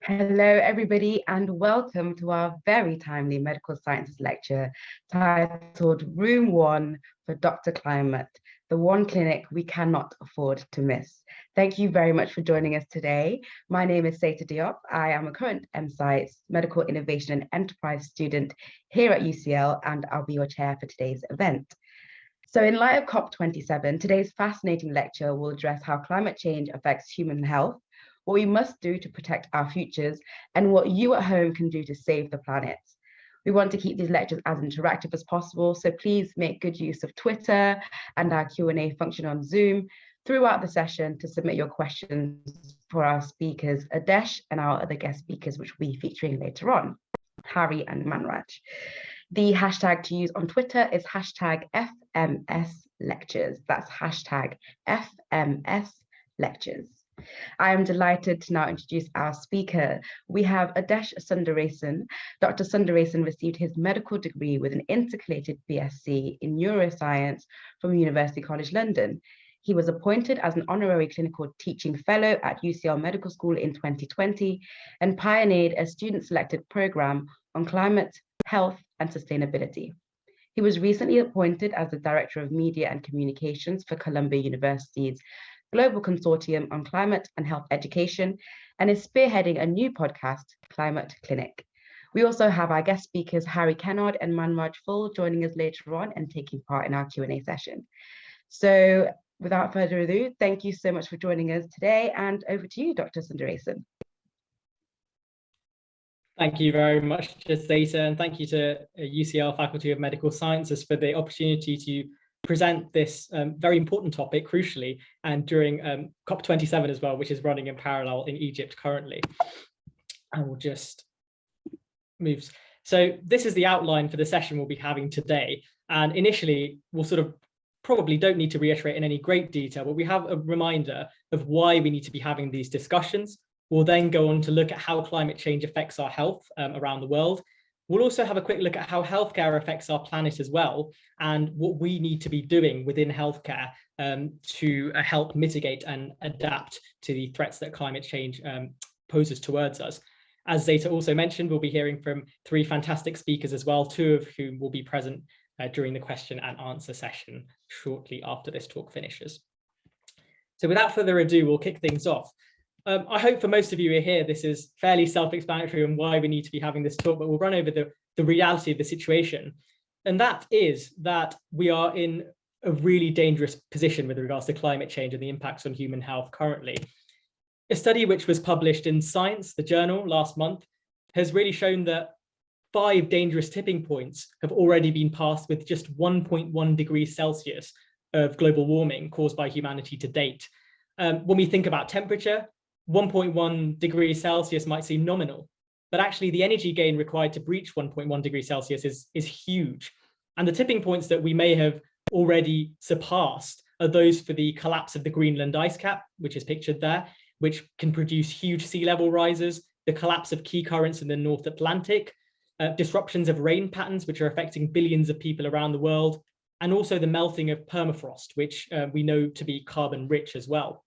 Hello, everybody, and welcome to our very timely medical sciences lecture titled Room 1 for Dr. Climate, the one clinic we cannot afford to miss. Thank you very much for joining us today. My name is Seita Diop. I am a current MScience Medical Innovation and Enterprise student here at UCL, and I'll be your chair for today's event. So in light of COP27, today's fascinating lecture will address how climate change affects human health, what we must do to protect our futures, and what you at home can do to save the planet. We want to keep these lectures as interactive as possible, so please make good use of Twitter and our Q&A function on Zoom throughout the session to submit your questions for our speakers, Adesh, and our other guest speakers, which we'll be featuring later on, Harry and Manraj. The hashtag to use on Twitter is hashtag FMSLectures. That's hashtag FMSLectures. I am delighted to now introduce our speaker. We have Adesh Sundaresan. Dr. Sundaresan received his medical degree with an intercalated BSc in neuroscience from University College London. He was appointed as an honorary clinical teaching fellow at UCL Medical School in 2020 and pioneered a student-selected program on climate, health, and sustainability. He was recently appointed as the Director of Media and Communications for Columbia University's Global Consortium on Climate and Health Education, and is spearheading a new podcast, Climate Clinic. We also have our guest speakers, Harry Kennard and Manraj Phull, joining us later on and taking part in our Q&A session. So without further ado, thank you so much for joining us today, and over to you, Dr. Sundaresan. Thank you very much, Seita, and thank you to UCL Faculty of Medical Sciences for the opportunity to present this very important topic, crucially, and during COP27 as well, which is running in parallel in Egypt currently. I will just move. So this is the outline for the session we'll be having today. And initially, we'll sort of probably don't need to reiterate in any great detail, but we have a reminder of why we need to be having these discussions. We'll then go on to look at how climate change affects our health around the world. We'll also have a quick look at how healthcare affects our planet as well, and what we need to be doing within healthcare to help mitigate and adapt to the threats that climate change poses towards us. As Zeta also mentioned, we'll be hearing from three fantastic speakers as well, two of whom will be present during the question and answer session shortly after this talk finishes. So without further ado, we'll kick things off. I hope for most of you who are here, this is fairly self-explanatory on why we need to be having this talk, but we'll run over the reality of the situation. And that is that we are in a really dangerous position with regards to climate change and the impacts on human health currently. A study which was published in Science, the journal, last month, has really shown that 5 dangerous tipping points have already been passed with just 1.1 degrees Celsius of global warming caused by humanity to date. When we think about temperature, 1.1 degrees Celsius might seem nominal, but actually the energy gain required to breach 1.1 degrees Celsius is huge. And the tipping points that we may have already surpassed are those for the collapse of the Greenland ice cap, which is pictured there, which can produce huge sea level rises, the collapse of key currents in the North Atlantic, disruptions of rain patterns, which are affecting billions of people around the world, and also the melting of permafrost, which we know to be carbon rich as well.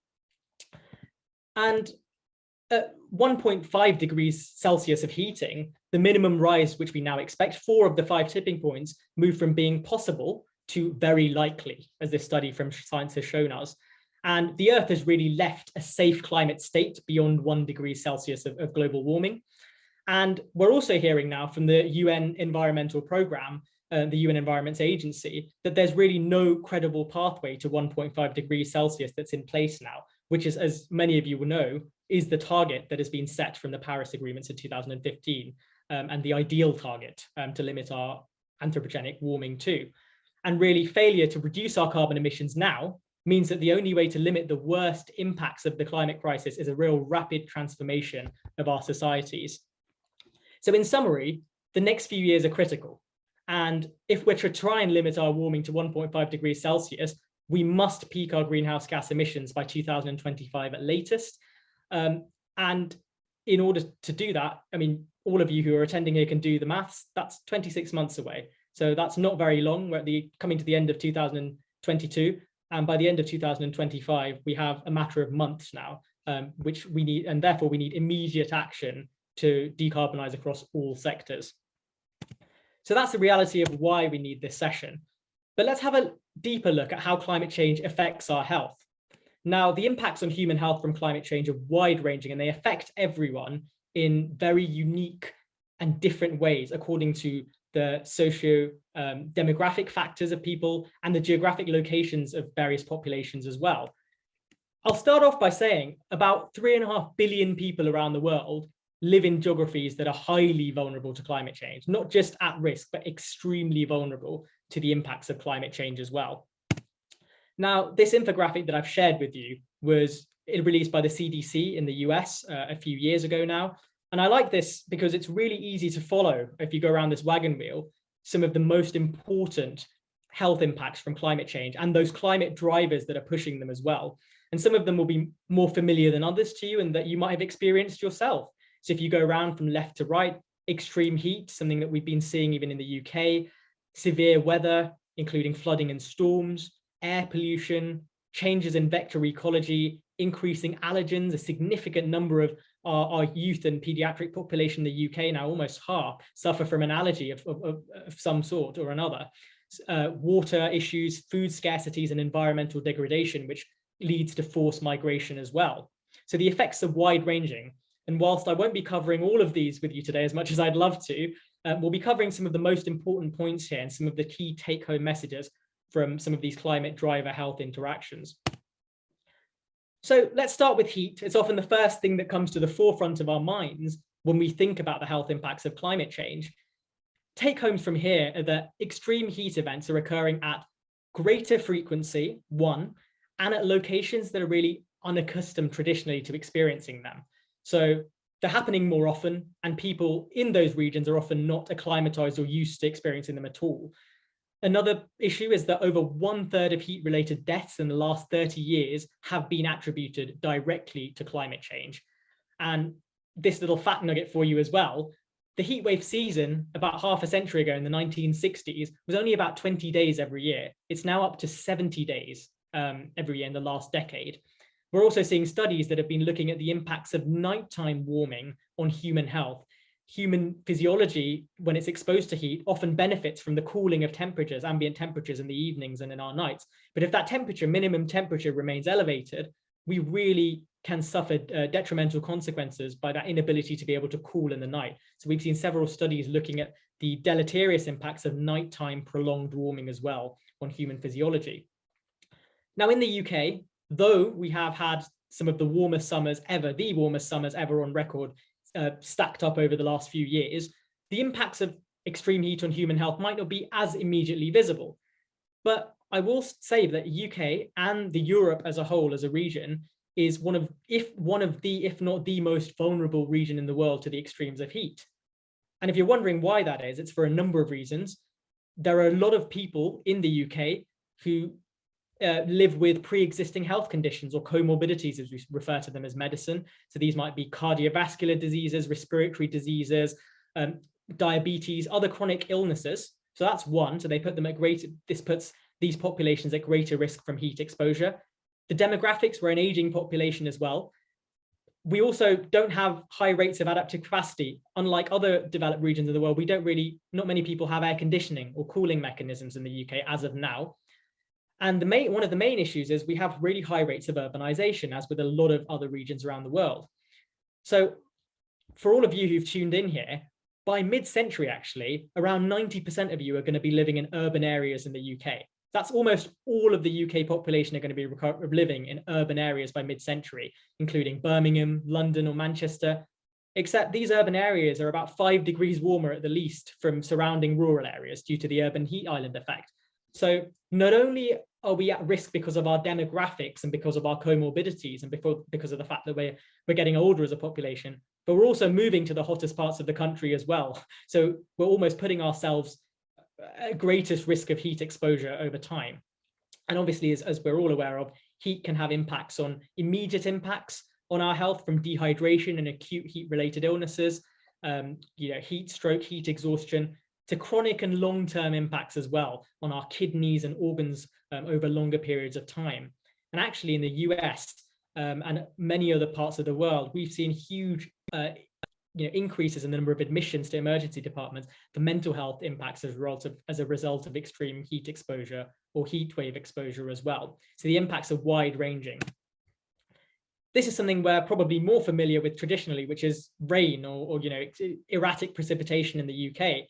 And at 1.5 degrees Celsius of heating, the minimum rise which we now expect, 4 of the 5 tipping points move from being possible to very likely, as this study from Science has shown us. And the Earth has really left a safe climate state beyond 1 degree Celsius of global warming. And we're also hearing now from the UN Environmental Programme, the UN Environment Agency, that there's really no credible pathway to 1.5 degrees Celsius that's in place now, which is, as many of you will know, is the target that has been set from the Paris agreements in 2015 and the ideal target to limit our anthropogenic warming to. And really, failure to reduce our carbon emissions now means that the only way to limit the worst impacts of the climate crisis is a real rapid transformation of our societies. So in summary, the next few years are critical. And if we're to try and limit our warming to 1.5 degrees Celsius, we must peak our greenhouse gas emissions by 2025 at latest. And in order to do that, I mean, all of you who are attending here can do the maths, that's 26 months away. So that's not very long. We're coming to the end of 2022. And by the end of 2025, we have a matter of months now which we need, and therefore we need immediate action to decarbonize across all sectors. So that's the reality of why we need this session. But let's have a deeper look at how climate change affects our health. Now, the impacts on human health from climate change are wide-ranging, and they affect everyone in very unique and different ways according to the socio-demographic factors of people and the geographic locations of various populations as well. I'll start off by saying about 3.5 billion people around the world live in geographies that are highly vulnerable to climate change, not just at risk, but extremely vulnerable to the impacts of climate change as well. Now, this infographic that I've shared with you was released by the CDC in the US a few years ago now. And I like this because it's really easy to follow, if you go around this wagon wheel, some of the most important health impacts from climate change and those climate drivers that are pushing them as well. And some of them will be more familiar than others to you and that you might have experienced yourself. So if you go around from left to right, extreme heat, something that we've been seeing even in the UK, severe weather, including flooding and storms, air pollution, changes in vector ecology, increasing allergens. A significant number of our youth and pediatric population in the UK, now almost half, suffer from an allergy of some sort or another. Water issues, food scarcities, and environmental degradation, which leads to forced migration as well. So the effects are wide-ranging. And whilst I won't be covering all of these with you today as much as I'd love to, we'll be covering some of the most important points here and some of the key take-home messages from some of these climate driver health interactions. So let's start with heat. It's often the first thing that comes to the forefront of our minds when we think about the health impacts of climate change. Take-homes from here are that extreme heat events are occurring at greater frequency, one, and at locations that are really unaccustomed traditionally to experiencing them. So they're happening more often, and people in those regions are often not acclimatized or used to experiencing them at all. Another issue is that over 1/3 of heat-related deaths in the last 30 years have been attributed directly to climate change. And this little fact nugget for you as well, the heatwave season about half a century ago in the 1960s was only about 20 days every year. It's now up to 70 days every year in the last decade. We're also seeing studies that have been looking at the impacts of nighttime warming on human health. Human physiology, when it's exposed to heat, often benefits from the cooling of temperatures, ambient temperatures in the evenings and in our nights. But if that temperature, minimum temperature, remains elevated, we really can suffer detrimental consequences by that inability to be able to cool in the night. So we've seen several studies looking at the deleterious impacts of nighttime prolonged warming as well on human physiology. Now in the UK, though we have had some of the warmest summers ever, the warmest summers ever on record, stacked up over the last few years, the impacts of extreme heat on human health might not be as immediately visible. But I will say that UK and the Europe as a whole, as a region, is one of the, if not the most vulnerable region in the world to the extremes of heat. And if you're wondering why that is, it's for a number of reasons. There are a lot of people in the UK who live with pre-existing health conditions or comorbidities, as we refer to them as medicine. So these might be cardiovascular diseases, respiratory diseases, diabetes, other chronic illnesses. So that's one. So they put them at greater, this puts these populations at greater risk from heat exposure. The demographics, we're an aging population as well. We also don't have high rates of adaptive capacity. Unlike other developed regions of the world, not many people have air conditioning or cooling mechanisms in the UK as of now. And one of the main issues is we have really high rates of urbanization, as with a lot of other regions around the world. So for all of you who've tuned in here, by mid-century, actually, around 90% of you are going to be living in urban areas in the UK. That's almost all of the UK population are going to be living in urban areas by mid-century, including Birmingham, London, or Manchester, except these urban areas are about 5 degrees warmer at the least from surrounding rural areas due to the urban heat island effect. So not only are we at risk because of our demographics and because of our comorbidities and because of the fact that we're getting older as a population, but we're also moving to the hottest parts of the country as well. So we're almost putting ourselves at greatest risk of heat exposure over time. And obviously, as we're all aware of, heat can have impacts on immediate impacts on our health, from dehydration and acute heat-related illnesses, heat stroke, heat exhaustion, to chronic and long-term impacts as well on our kidneys and organs over longer periods of time. And actually in the US, and many other parts of the world, we've seen huge increases in the number of admissions to emergency departments for mental health impacts as a result of extreme heat exposure or heat wave exposure as well. So the impacts are wide ranging. This is something we're probably more familiar with traditionally, which is rain or erratic precipitation in the UK.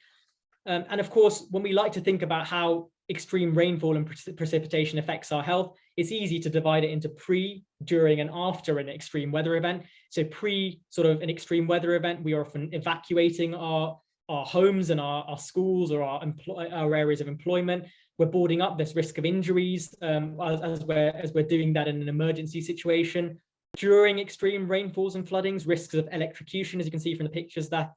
And of course, when we like to think about how extreme rainfall and precipitation affects our health, it's easy to divide it into pre, during, and after an extreme weather event. So pre sort of an extreme weather event, we are often evacuating our homes and our schools or our areas of employment. We're boarding up. There's risk of injuries as we're doing that in an emergency situation. During extreme rainfalls and floodings, risks of electrocution, as you can see from the pictures, that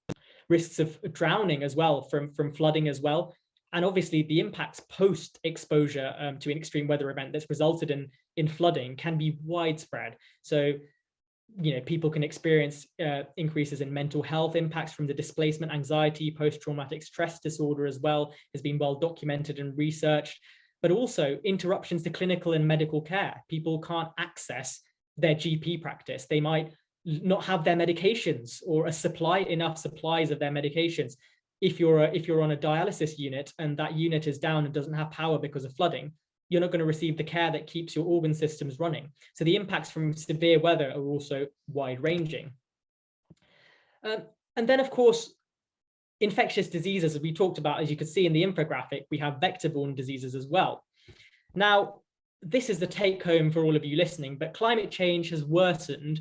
risks of drowning as well from flooding as well. And obviously the impacts post exposure to an extreme weather event that's resulted in flooding can be widespread. So, people can experience increases in mental health impacts from the displacement anxiety, post-traumatic stress disorder as well, has been well documented and researched, but also interruptions to clinical and medical care. People can't access their GP practice. They might not have their medications or enough supplies of their medications. If you're on a dialysis unit and that unit is down and doesn't have power because of flooding, you're not going to receive the care that keeps your organ systems running. So the impacts from severe weather are also wide ranging. And then, of course, infectious diseases, as we talked about, as you could see in the infographic, we have vector-borne diseases as well. Now, this is the take home for all of you listening, but climate change has worsened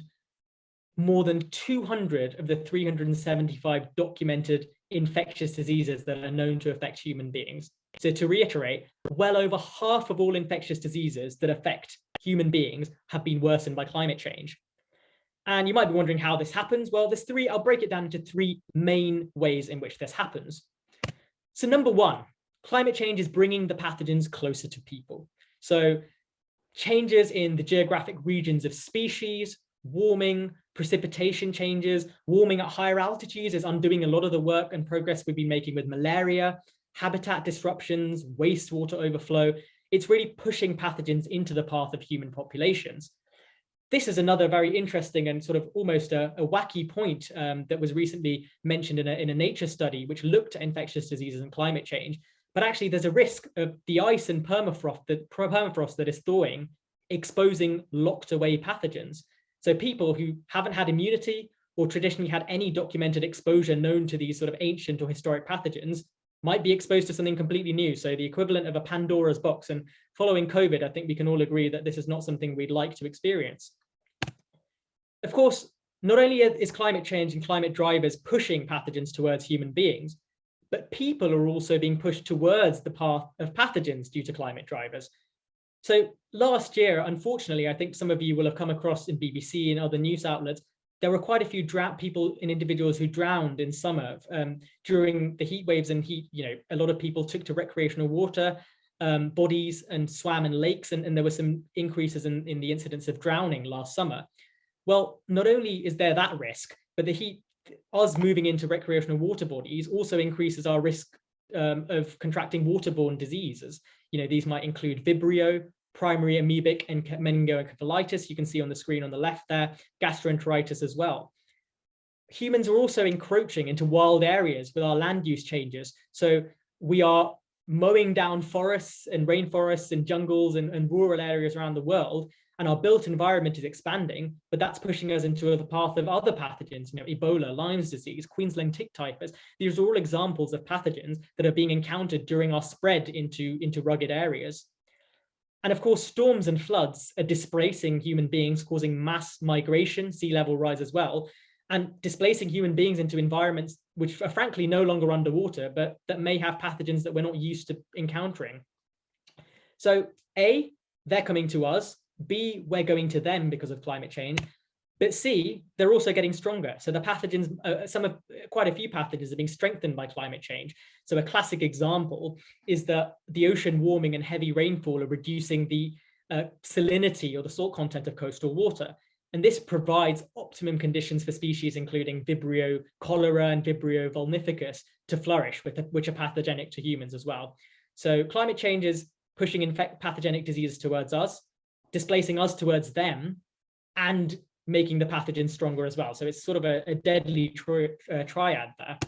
more than 200 of the 375 documented infectious diseases that are known to affect human beings. So to reiterate, well over half of all infectious diseases that affect human beings have been worsened by climate change. And you might be wondering how this happens. Well, I'll break it down into three main ways in which this happens. So number one, climate change is bringing the pathogens closer to people. So changes in the geographic regions of species, warming, precipitation changes, warming at higher altitudes is undoing a lot of the work and progress we've been making with malaria, habitat disruptions, wastewater overflow. It's really pushing pathogens into the path of human populations. This is another very interesting and sort of almost a wacky point that was recently mentioned in a Nature study, which looked at infectious diseases and climate change. But actually, there's a risk of the ice and permafrost that is thawing, exposing locked away pathogens. So people who haven't had immunity or traditionally had any documented exposure known to these sort of ancient or historic pathogens might be exposed to something completely new. So the equivalent of a Pandora's box. And following COVID, I think we can all agree that this is not something we'd like to experience. Of course, not only is climate change and climate drivers pushing pathogens towards human beings, but people are also being pushed towards the path of pathogens due to climate drivers. So last year, unfortunately, I think some of you will have come across in BBC and other news outlets, there were quite a few people and individuals who drowned in summer during the heat waves and heat. A lot of people took to recreational water bodies and swam in lakes, and there were some increases in the incidence of drowning last summer. Well, not only is there that risk, but the heat, us moving into recreational water bodies also increases our risk of contracting waterborne diseases. These might include Vibrio, primary amoebic and meningoencephalitis. You can see on the screen on the left there, gastroenteritis as well. Humans are also encroaching into wild areas with our land use changes. So we are mowing down forests and rainforests and jungles and rural areas around the world, and our built environment is expanding, but that's pushing us into the path of other pathogens, Ebola, Lyme's disease, Queensland tick typhus. These are all examples of pathogens that are being encountered during our spread into rugged areas. And of course, storms and floods are displacing human beings, causing mass migration, sea level rise as well, and displacing human beings into environments which are frankly no longer underwater, but that may have pathogens that we're not used to encountering. So A, they're coming to us. B, we're going to them because of climate change. But C, they're also getting stronger. So the pathogens, quite a few pathogens are being strengthened by climate change. So a classic example is that the ocean warming and heavy rainfall are reducing the salinity or the salt content of coastal water. And this provides optimum conditions for species including Vibrio cholera and Vibrio vulnificus to flourish, which are pathogenic to humans as well. So climate change is pushing pathogenic diseases towards us, displacing us towards them, and making the pathogen stronger as well. So it's sort of a deadly triad there.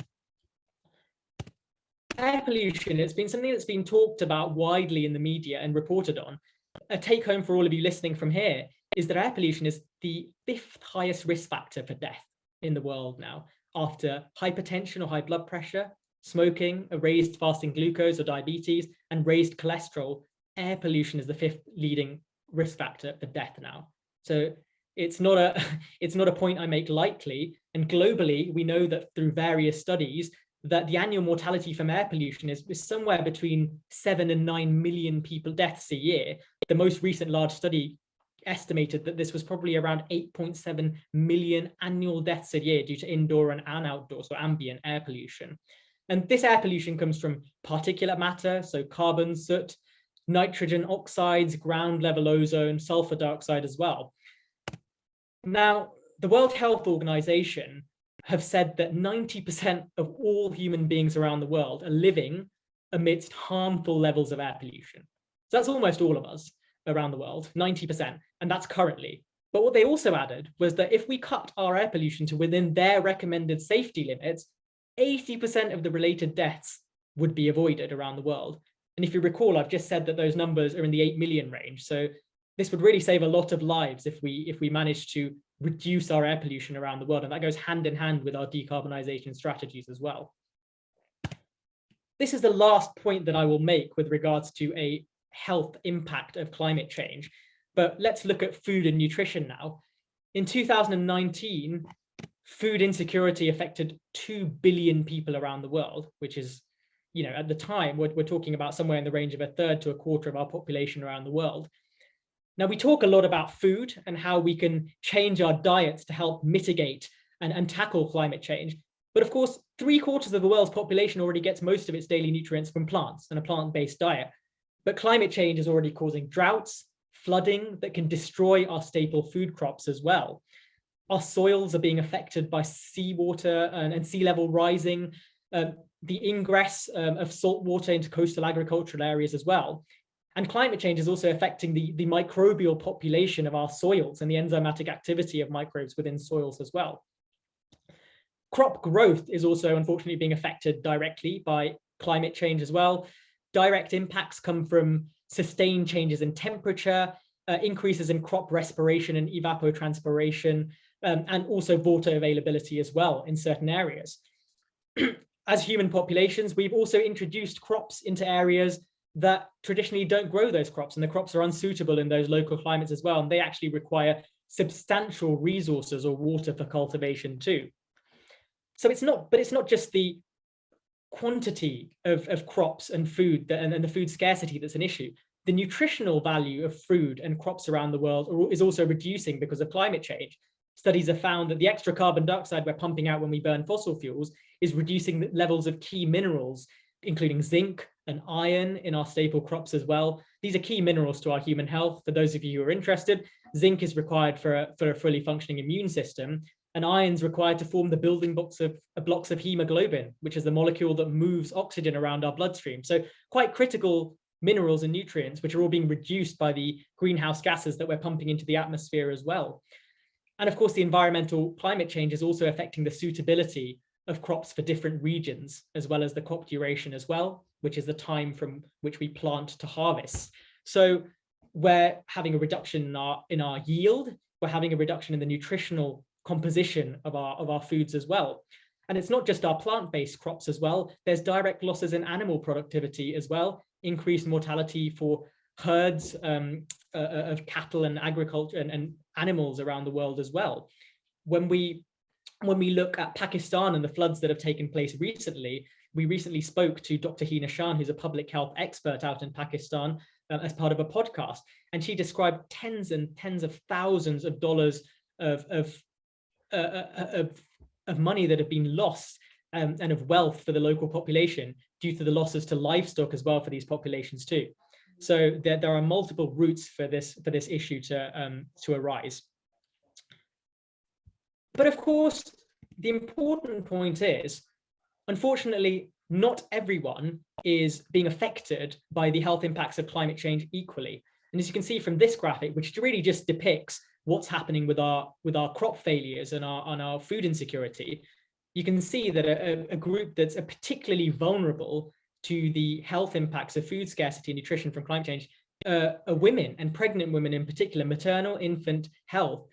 Air pollution, it's been something that's been talked about widely in the media and reported on. A take home for all of you listening from here is that air pollution is the 5th highest risk factor for death in the world now, after hypertension or high blood pressure, smoking, a raised fasting glucose or diabetes, and raised cholesterol. Air pollution is the 5th leading risk factor for death now. So it's not a point I make lightly. And globally, we know that through various studies that the annual mortality from air pollution is somewhere between 7 and 9 million people deaths a year. The most recent large study estimated that this was probably around 8.7 million annual deaths a year due to indoor and outdoor, so ambient air pollution. And this air pollution comes from particulate matter, so carbon, soot, nitrogen oxides, ground level ozone, sulfur dioxide as well. Now, the World Health Organization have said that 90% of all human beings around the world are living amidst harmful levels of air pollution. So that's almost all of us around the world, 90%, and that's currently. But what they also added was that if we cut our air pollution to within their recommended safety limits, 80% of the related deaths would be avoided around the world. And if you recall, I've just said that those numbers are in the 8 million range. So this would really save a lot of lives if we manage to reduce our air pollution around the world. And that goes hand in hand with our decarbonisation strategies as well. This is the last point that I will make with regards to a health impact of climate change. But let's look at food and nutrition now. In 2019, food insecurity affected 2 billion people around the world, which is, you know, at the time, we're talking about somewhere in the range of 1/3 to 1/4 of our population around the world. Now, we talk a lot about food and how we can change our diets to help mitigate and tackle climate change. But of course, 3/4 of the world's population already gets most of its daily nutrients from plants and a plant-based diet. But climate change is already causing droughts, flooding that can destroy our staple food crops as well. Our soils are being affected by seawater and sea level rising, the ingress of salt water into coastal agricultural areas as well. And climate change is also affecting the microbial population of our soils and the enzymatic activity of microbes within soils as well. Crop growth is also unfortunately being affected directly by climate change as well. Direct impacts come from sustained changes in temperature, increases in crop respiration and evapotranspiration, and also water availability as well in certain areas. As human populations, we've also introduced crops into areas that traditionally don't grow those crops, and the crops are unsuitable in those local climates as well, and they actually require substantial resources or water for cultivation too. So it's not just the quantity of crops and food and the food scarcity that's an issue. The nutritional value of food and crops around the world is also reducing because of climate change. Studies have found that the extra carbon dioxide we're pumping out when we burn fossil fuels is reducing the levels of key minerals, including zinc and iron in our staple crops as well. These are key minerals to our human health. For those of you who are interested, zinc is required for a fully functioning immune system, and iron is required to form the building blocks of hemoglobin, which is the molecule that moves oxygen around our bloodstream. So quite critical minerals and nutrients, which are all being reduced by the greenhouse gases that we're pumping into the atmosphere as well. And of course, the environmental climate change is also affecting the suitability of crops for different regions, as well as the crop duration as well, which is the time from which we plant to harvest. So we're having a reduction in our yield, we're having a reduction in the nutritional composition of our foods as well. And it's not just our plant-based crops as well, there's direct losses in animal productivity as well, increased mortality for herds of cattle and agriculture and animals around the world as well. When we look at Pakistan and the floods that have taken place recently, we recently spoke to Dr. Hina Shan, who's a public health expert out in Pakistan, as part of a podcast, and she described tens and tens of thousands of dollars of money that have been lost and of wealth for the local population due to the losses to livestock as well for these populations too. So there are multiple routes for this issue to arise. But of course, the important point is, unfortunately, not everyone is being affected by the health impacts of climate change equally. And as you can see from this graphic, which really just depicts what's happening with our crop failures and our food insecurity, you can see that a group that's particularly vulnerable to the health impacts of food scarcity and nutrition from climate change are women, and pregnant women in particular. Maternal infant health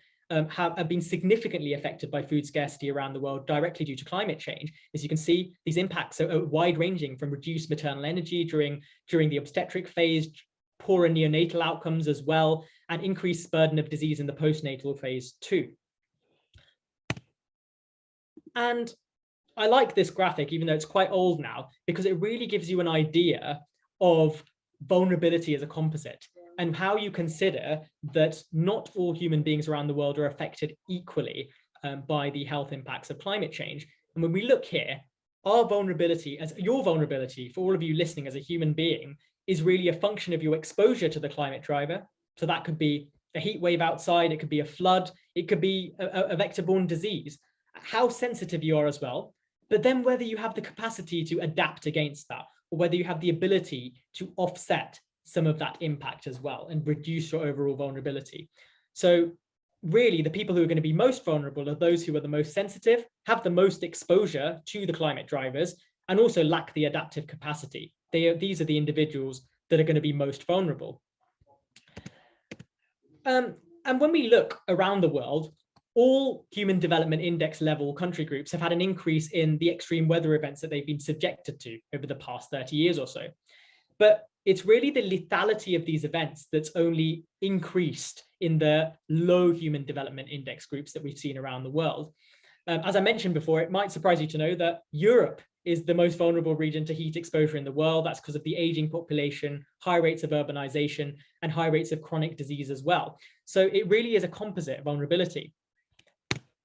have been significantly affected by food scarcity around the world directly due to climate change. As you can see, these impacts are wide-ranging, from reduced maternal energy during the obstetric phase, poorer neonatal outcomes as well, and increased burden of disease in the postnatal phase too. And I like this graphic, even though it's quite old now, because it really gives you an idea of vulnerability as a composite, and how you consider that not all human beings around the world are affected equally by the health impacts of climate change. And when we look here, our vulnerability, as your vulnerability for all of you listening as a human being, is really a function of your exposure to the climate driver. So that could be a heat wave outside, it could be a flood, it could be a vector-borne disease, how sensitive you are as well, but then whether you have the capacity to adapt against that, or whether you have the ability to offset some of that impact as well and reduce your overall vulnerability. So really, the people who are going to be most vulnerable are those who are the most sensitive, have the most exposure to the climate drivers, and also lack the adaptive capacity. These are the individuals that are going to be most vulnerable. And when we look around the world, all Human Development Index level country groups have had an increase in the extreme weather events that they've been subjected to over the past 30 years or so. But it's really the lethality of these events that's only increased in the low Human Development Index groups that we've seen around the world. As I mentioned before, it might surprise you to know that Europe is the most vulnerable region to heat exposure in the world. That's because of the aging population, high rates of urbanization, and high rates of chronic disease as well. So it really is a composite vulnerability.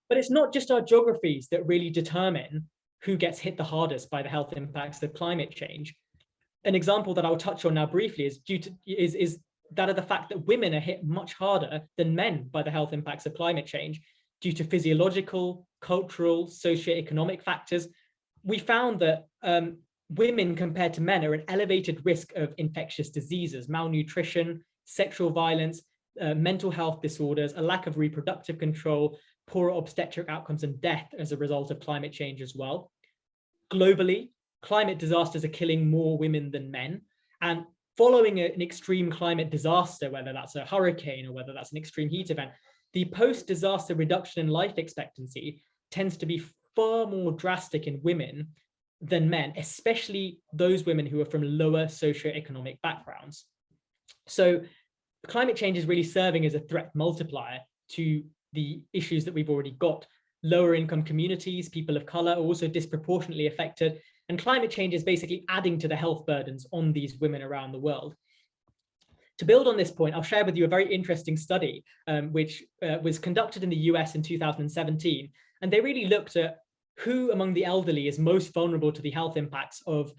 But it's not just our geographies that really determine who gets hit the hardest by the health impacts of climate change. An example that I'll touch on now briefly is that of the fact that women are hit much harder than men by the health impacts of climate change due to physiological, cultural, socioeconomic factors. We found that women compared to men are at elevated risk of infectious diseases, malnutrition, sexual violence, mental health disorders, a lack of reproductive control, poorer obstetric outcomes, and death as a result of climate change as well. Globally, climate disasters are killing more women than men. And following an extreme climate disaster, whether that's a hurricane or whether that's an extreme heat event, the post-disaster reduction in life expectancy tends to be far more drastic in women than men, especially those women who are from lower socioeconomic backgrounds. So climate change is really serving as a threat multiplier to the issues that we've already got. Lower income communities, people of color are also disproportionately affected, and climate change is basically adding to the health burdens on these women around the world. To build on this point, I'll share with you a very interesting study which was conducted in the US in 2017, and they really looked at who among the elderly is most vulnerable to the health impacts of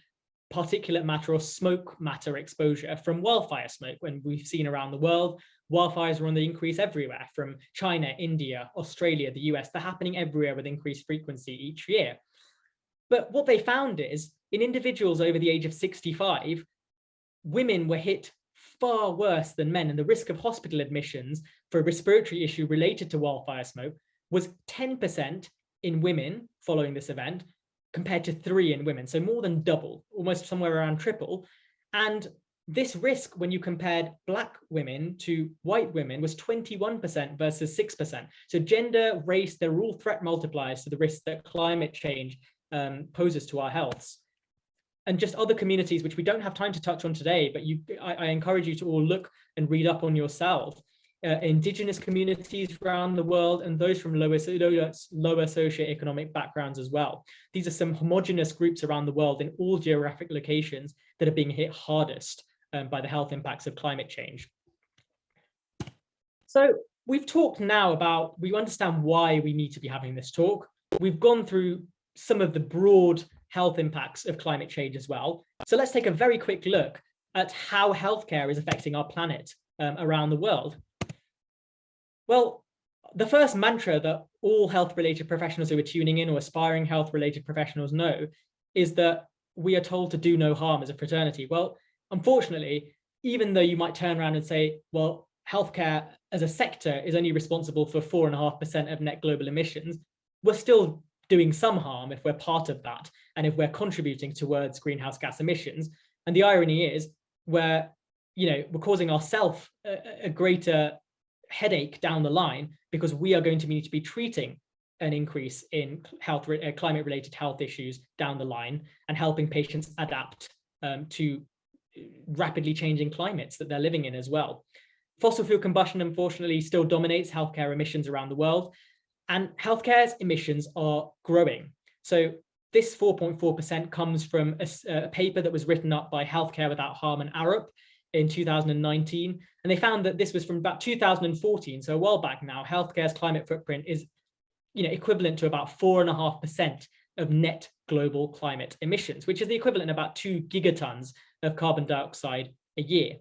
particulate matter or smoke matter exposure from wildfire smoke. When we've seen around the world, wildfires are on the increase everywhere, from China, India, Australia, the US. They're happening everywhere with increased frequency each year. But what they found is, in individuals over the age of 65, women were hit far worse than men, and the risk of hospital admissions for a respiratory issue related to wildfire smoke was 10% in women following this event, compared to 3 in women, so more than double, almost somewhere around triple. And this risk, when you compared Black women to white women, was 21% versus 6%. So gender, race, they're all threat multipliers to the risk that climate change poses to our healths. And just other communities, which we don't have time to touch on today, but I encourage you to all look and read up on yourself. Indigenous communities around the world, and those from lower socioeconomic backgrounds as well. These are some homogenous groups around the world in all geographic locations that are being hit hardest by the health impacts of climate change. So we've talked now about, we understand why we need to be having this talk. We've gone through some of the broad health impacts of climate change as well. So let's take a very quick look at how healthcare is affecting our planet around the world. Well, the first mantra that all health-related professionals who are tuning in, or aspiring health-related professionals, know is that we are told to do no harm as a fraternity. Well, unfortunately, even though you might turn around and say, well, healthcare as a sector is only responsible for 4.5% of net global emissions, we're still doing some harm if we're part of that and if we're contributing towards greenhouse gas emissions. And the irony is we're causing ourselves a greater headache down the line, because we are going to need to be treating an increase in climate-related health issues down the line and helping patients adapt to rapidly changing climates that they're living in as well. Fossil fuel combustion, unfortunately, still dominates healthcare emissions around the world, and healthcare's emissions are growing. So this 4.4% comes from a paper that was written up by Healthcare Without Harm and Arup in 2019, and they found that this was from about 2014, so a while back now. Healthcare's climate footprint is equivalent to about 4.5% of net global climate emissions, which is the equivalent of about 2 gigatons of carbon dioxide a year.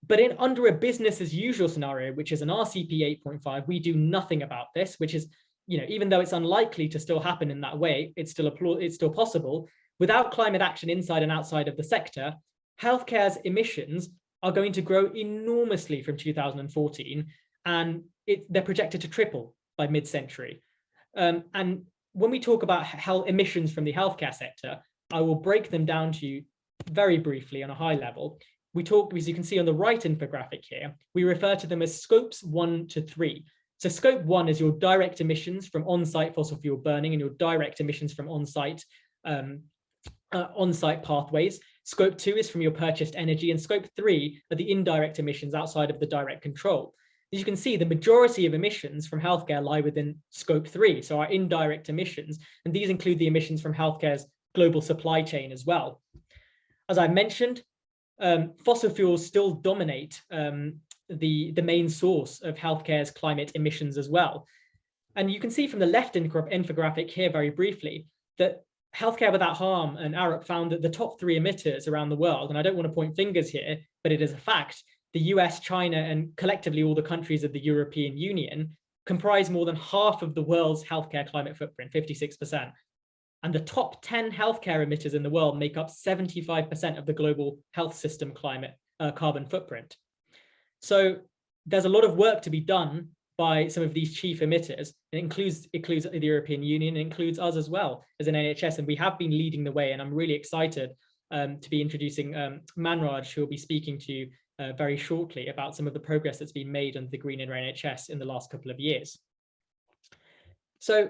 But under a business as usual scenario, which is an RCP 8.5, we do nothing about this, which is, even though it's unlikely to still happen in that way, it's still possible. Without climate action inside and outside of the sector, healthcare's emissions are going to grow enormously from 2014, and they're projected to triple by mid-century. And when we talk about emissions from the healthcare sector, I will break them down to you very briefly on a high level. We talk, as you can see on the right infographic here, we refer to them as scopes 1 to 3. So scope 1 is your direct emissions from on-site fossil fuel burning and your direct emissions from on-site pathways. Scope 2 is from your purchased energy, and scope 3 are the indirect emissions outside of the direct control. As you can see, the majority of emissions from healthcare lie within scope 3, so our indirect emissions, and these include the emissions from healthcare's global supply chain as well. As I mentioned, fossil fuels still dominate the main source of healthcare's climate emissions as well. And you can see from the left infographic here very briefly that Healthcare Without Harm and Arup found that the top 3 emitters around the world, and I don't want to point fingers here, but it is a fact, the US, China, and collectively all the countries of the European Union comprise more than half of the world's healthcare climate footprint, 56%. And the top 10 healthcare emitters in the world make up 75% of the global health system climate carbon footprint. So there's a lot of work to be done by some of these chief emitters. It includes the European Union, it includes us as well as an NHS, and we have been leading the way. And I'm really excited to be introducing Manraj, who will be speaking to you very shortly about some of the progress that's been made under the Green Era NHS in the last couple of years. So,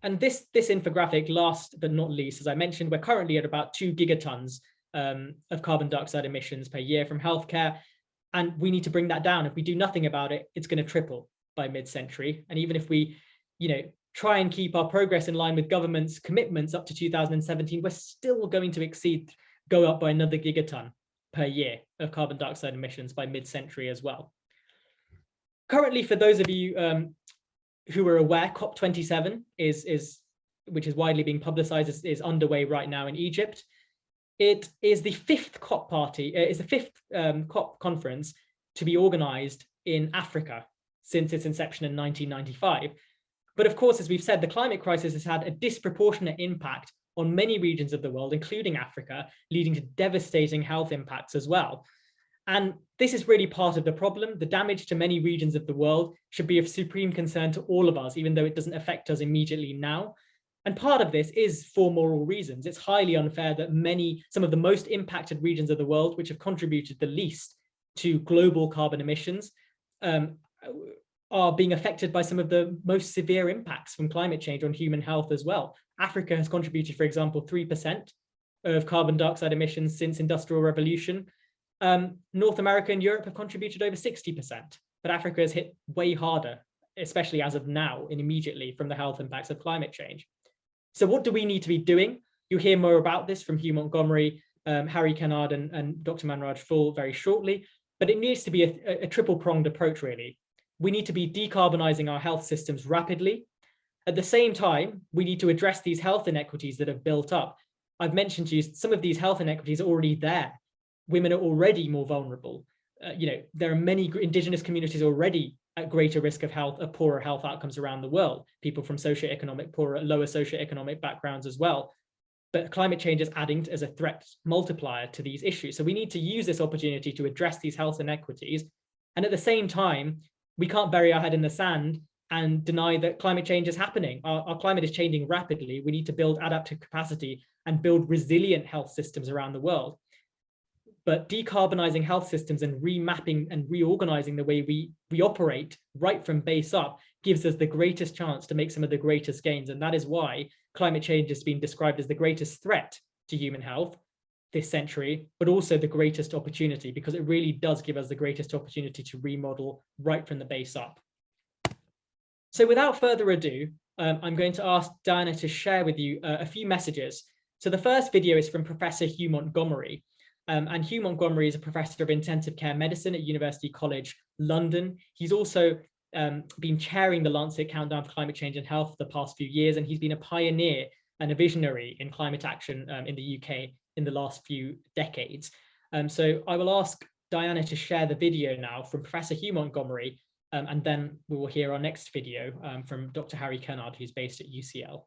and this infographic, last but not least, as I mentioned, we're currently at about 2 gigatons of carbon dioxide emissions per year from healthcare. And we need to bring that down. If we do nothing about it, it's going to triple by mid-century. And even if we, try and keep our progress in line with government's commitments up to 2017, we're still going to go up by another gigaton per year of carbon dioxide emissions by mid-century as well. Currently, for those of you who are aware, COP27 which is widely being publicized, is underway right now in Egypt. It is the 5th COP COP conference to be organized in Africa since its inception in 1995. But of course, as we've said, the climate crisis has had a disproportionate impact on many regions of the world, including Africa, leading to devastating health impacts as well. And this is really part of the problem. The damage to many regions of the world should be of supreme concern to all of us, even though it doesn't affect us immediately now. And part of this is for moral reasons. It's highly unfair that some of the most impacted regions of the world, which have contributed the least to global carbon emissions, are being affected by some of the most severe impacts from climate change on human health as well. Africa has contributed, for example, 3% of carbon dioxide emissions since Industrial Revolution. North America and Europe have contributed over 60%, but Africa has hit way harder, especially as of now and immediately, from the health impacts of climate change. So what do we need to be doing? You'll hear more about this from Hugh Montgomery, Harry Kennard, and Dr. Manraj Phull very shortly, but it needs to be a triple-pronged approach, really. We need to be decarbonizing our health systems rapidly. At the same time, we need to address these health inequities that have built up. I've mentioned to you some of these health inequities are already there. Women are already more vulnerable. There are many indigenous communities already at greater risk of poorer health outcomes around the world, people from lower socioeconomic backgrounds as well. But climate change is adding as a threat multiplier to these issues. So we need to use this opportunity to address these health inequities And at the same time, we can't bury our head in the sand and deny that climate change is happening. Our climate is changing rapidly. We need to build adaptive capacity and build resilient health systems around the world. But decarbonizing health systems and remapping and reorganizing the way we operate right from base up gives us the greatest chance to make some of the greatest gains. And that is why climate change has been described as the greatest threat to human health this century, but also the greatest opportunity, because it really does give us the greatest opportunity to remodel right from the base up. So without further ado, I'm going to ask Diana to share with you a few messages. So the first video is from Professor Hugh Montgomery. And Hugh Montgomery is a professor of intensive care medicine at University College London. He's also been chairing the Lancet Countdown for Climate Change and Health for the past few years, and he's been a pioneer and a visionary in climate action in the UK in the last few decades. So I will ask Diana to share the video now from Professor Hugh Montgomery, and then we will hear our next video from Dr. Harry Kennard, who's based at UCL.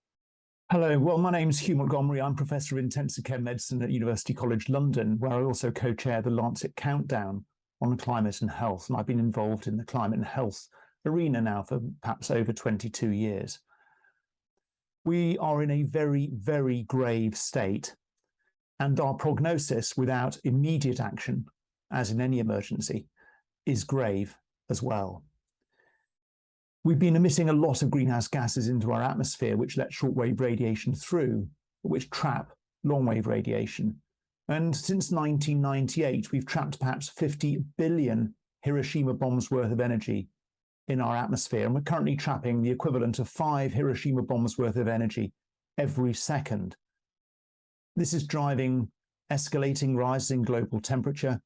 Hello, well, my name's Hugh Montgomery. I'm Professor of Intensive Care Medicine at University College London, where I also co-chair the Lancet Countdown on Climate and Health. And I've been involved in the climate and health arena now for perhaps over 22 years. We are in a very, very grave state, and our prognosis without immediate action, as in any emergency, is grave as well. We've been emitting a lot of greenhouse gases into our atmosphere, which let shortwave radiation through, which trap longwave radiation. And since 1998, we've trapped perhaps 50 billion Hiroshima bombs worth of energy in our atmosphere. And we're currently trapping the equivalent of 5 Hiroshima bombs worth of energy every second. This is driving escalating rise in global temperature,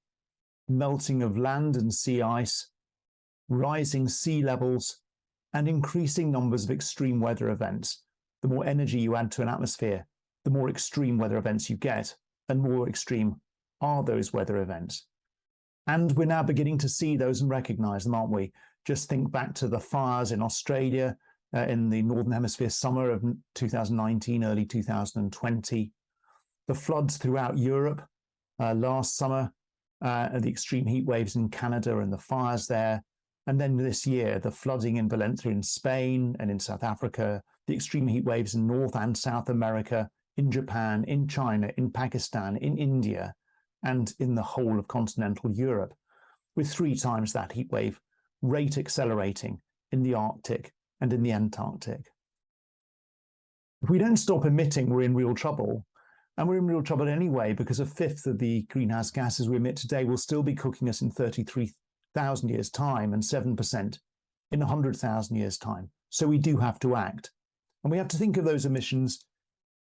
melting of land and sea ice, rising sea levels, and increasing numbers of extreme weather events. The more energy you add to an atmosphere, the more extreme weather events you get, and more extreme are those weather events. And we're now beginning to see those and recognize them, aren't we? Just think back to the fires in Australia in the Northern Hemisphere summer of 2019, early 2020, the floods throughout Europe last summer, the extreme heat waves in Canada and the fires there. And then this year, the flooding in Valencia in Spain and in South Africa, the extreme heat waves in North and South America, in Japan, in China, in Pakistan, in India, and in the whole of continental Europe, with 3 times that heat wave rate accelerating in the Arctic and in the Antarctic. If we don't stop emitting, we're in real trouble. And we're in real trouble anyway, because 1/5 of the greenhouse gases we emit today will still be cooking us in 33,000 years' time, and 7% in 100,000 years' time. So we do have to act. And we have to think of those emissions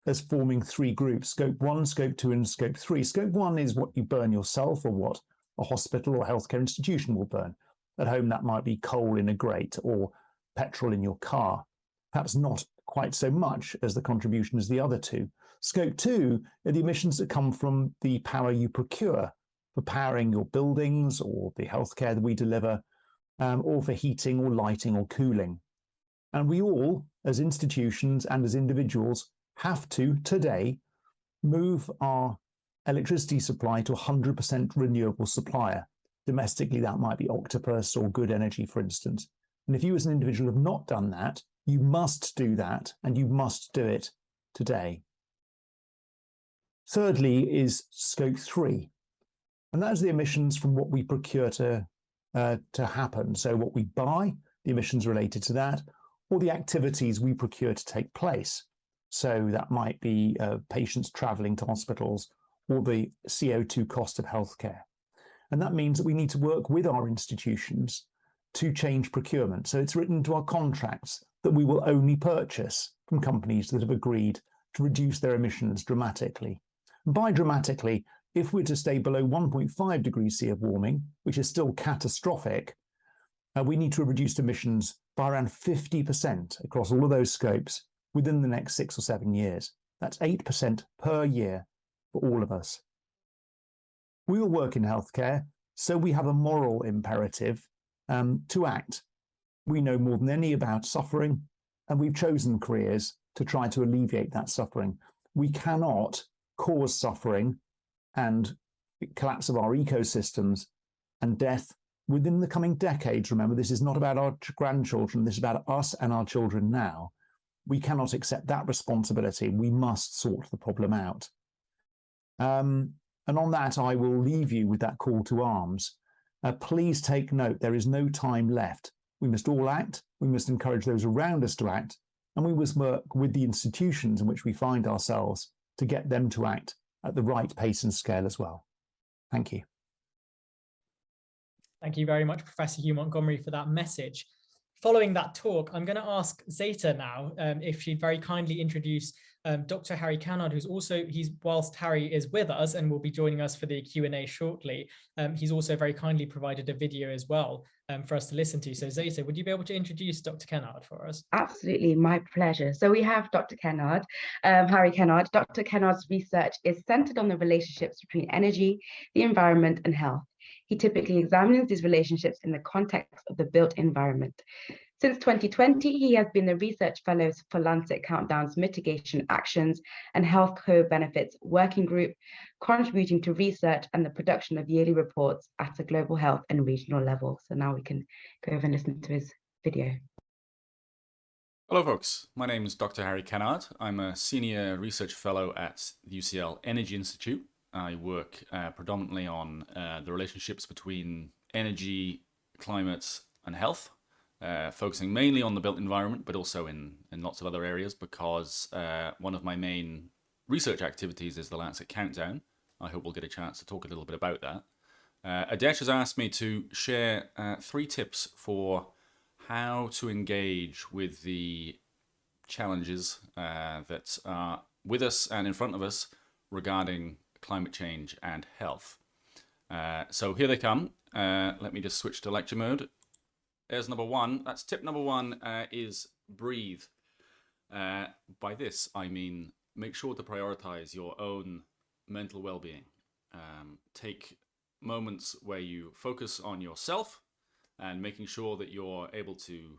as forming 3 groups: Scope 1, Scope 2, and Scope 3. Scope 1 is what you burn yourself, or what a hospital or healthcare institution will burn. At home, that might be coal in a grate or petrol in your car. Perhaps not quite so much as the contribution as the other 2. Scope 2 are the emissions that come from the power you procure for powering your buildings or the healthcare that we deliver, or for heating or lighting or cooling. And we all, as institutions and as individuals, have to, today, move our electricity supply to 100% renewable supplier. Domestically, that might be Octopus or Good Energy, for instance. And if you as an individual have not done that, you must do that, and you must do it today. Thirdly is Scope 3. And that is the emissions from what we procure to happen. So what we buy, the emissions related to that, or the activities we procure to take place. So that might be patients traveling to hospitals, or the CO2 cost of healthcare. And that means that we need to work with our institutions to change procurement. So it's written into our contracts that we will only purchase from companies that have agreed to reduce their emissions dramatically. And by dramatically, if we're to stay below 1.5 degrees C of warming, which is still catastrophic, we need to have reduced emissions by around 50% across all of those scopes within the next 6 or 7 years. That's 8% per year for all of us. We all work in healthcare, so we have a moral imperative to act. We know more than any about suffering, and we've chosen careers to try to alleviate that suffering. We cannot cause suffering and collapse of our ecosystems and death within the coming decades, remember, this is not about our grandchildren, this is about us and our children now. We cannot accept that responsibility. We must sort the problem out. And on that, I will leave you with that call to arms. Please take note, there is no time left. We must all act, we must encourage those around us to act, and we must work with the institutions in which we find ourselves to get them to act at the right pace and scale as well. Thank you. Thank you very much, Professor Hugh Montgomery, for that message. Following that talk, I'm going to ask Zeta now if she'd very kindly introduce Dr. Harry Kennard, whilst Harry is with us and will be joining us for the Q&A shortly, he's also very kindly provided a video as well for us to listen to. So Zeta, would you be able to introduce Dr. Kennard for us? Absolutely, my pleasure. So we have Dr. Kennard, Harry Kennard. Dr. Kennard's research is centered on the relationships between energy, the environment, and health. He typically examines these relationships in the context of the built environment. Since 2020, he has been the Research Fellows for Lancet Countdown's Mitigation Actions and Health Co-Benefits Working Group, contributing to research and the production of yearly reports at a global health and regional level. So now we can go over and listen to his video. Hello folks, my name is Dr. Harry Kennard. I'm a Senior Research Fellow at the UCL Energy Institute. I work predominantly on the relationships between energy, climate and health, focusing mainly on the built environment, but also in lots of other areas, because one of my main research activities is the Lancet Countdown. I hope we'll get a chance to talk a little bit about that. Adesh has asked me to share 3 tips for how to engage with the challenges that are with us and in front of us regarding climate change and health. So here they come. Let me just switch to lecture mode. There's number 1. That's tip number 1 is breathe. By this, I mean make sure to prioritize your own mental well-being. Take moments where you focus on yourself and making sure that you're able to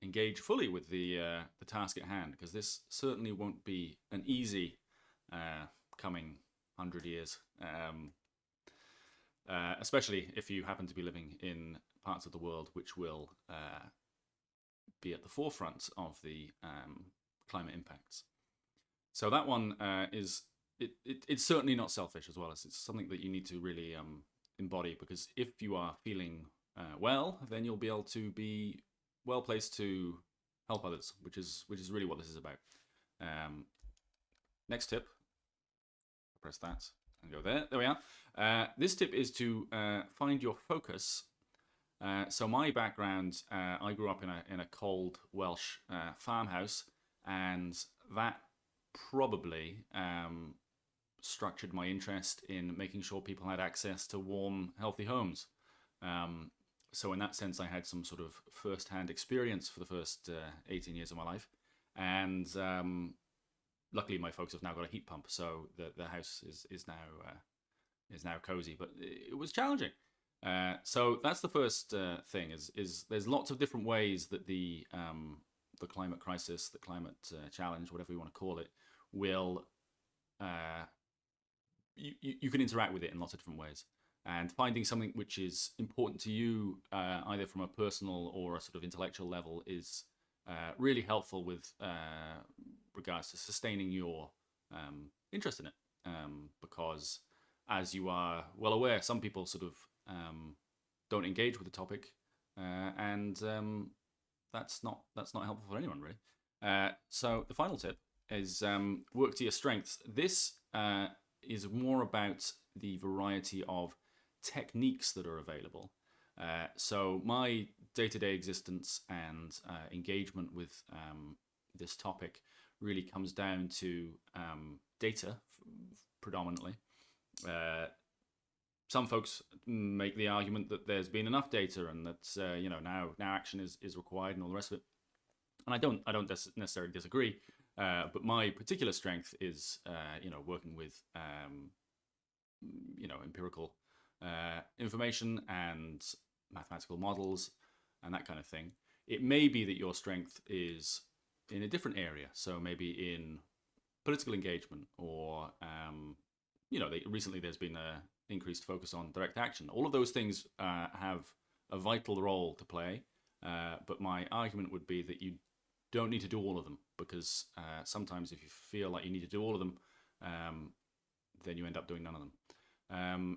engage fully with the task at hand, because this certainly won't be an easy coming 100 years, especially if you happen to be living in parts of the world which will be at the forefront of the climate impacts. So that one it's certainly not selfish as well. It's something that you need to really embody, because if you are feeling well, then you'll be able to be well placed to help others, which is really what this is about. Next tip. Press that and go there. There we are. This tip is to find your focus. So my background, I grew up in a cold Welsh farmhouse, and that probably structured my interest in making sure people had access to warm, healthy homes. So in that sense, I had some sort of first-hand experience for the first 18 years of my life, and luckily my folks have now got a heat pump, so the house is now cozy, but it was challenging. So that's the first thing. Is there's lots of different ways that the climate crisis, the climate challenge, whatever you want to call it, will you can interact with it in lots of different ways. And finding something which is important to you, either from a personal or a sort of intellectual level, is really helpful with regards to sustaining your interest in it. Because, as you are well aware, some people sort of don't engage with the topic, and that's not helpful for anyone, really. So the final tip is work to your strengths. This is more about the variety of techniques that are available. So my day-to-day existence and engagement with this topic really comes down to data predominantly. Some folks make the argument that there's been enough data and that now action is required and all the rest of it. And I don't necessarily disagree, but my particular strength is working with empirical information and mathematical models and that kind of thing. It may be that your strength is in a different area, so maybe in political engagement, or recently there's been a increased focus on direct action. All of those things have a vital role to play, but my argument would be that you don't need to do all of them, because sometimes if you feel like you need to do all of them, then you end up doing none of them.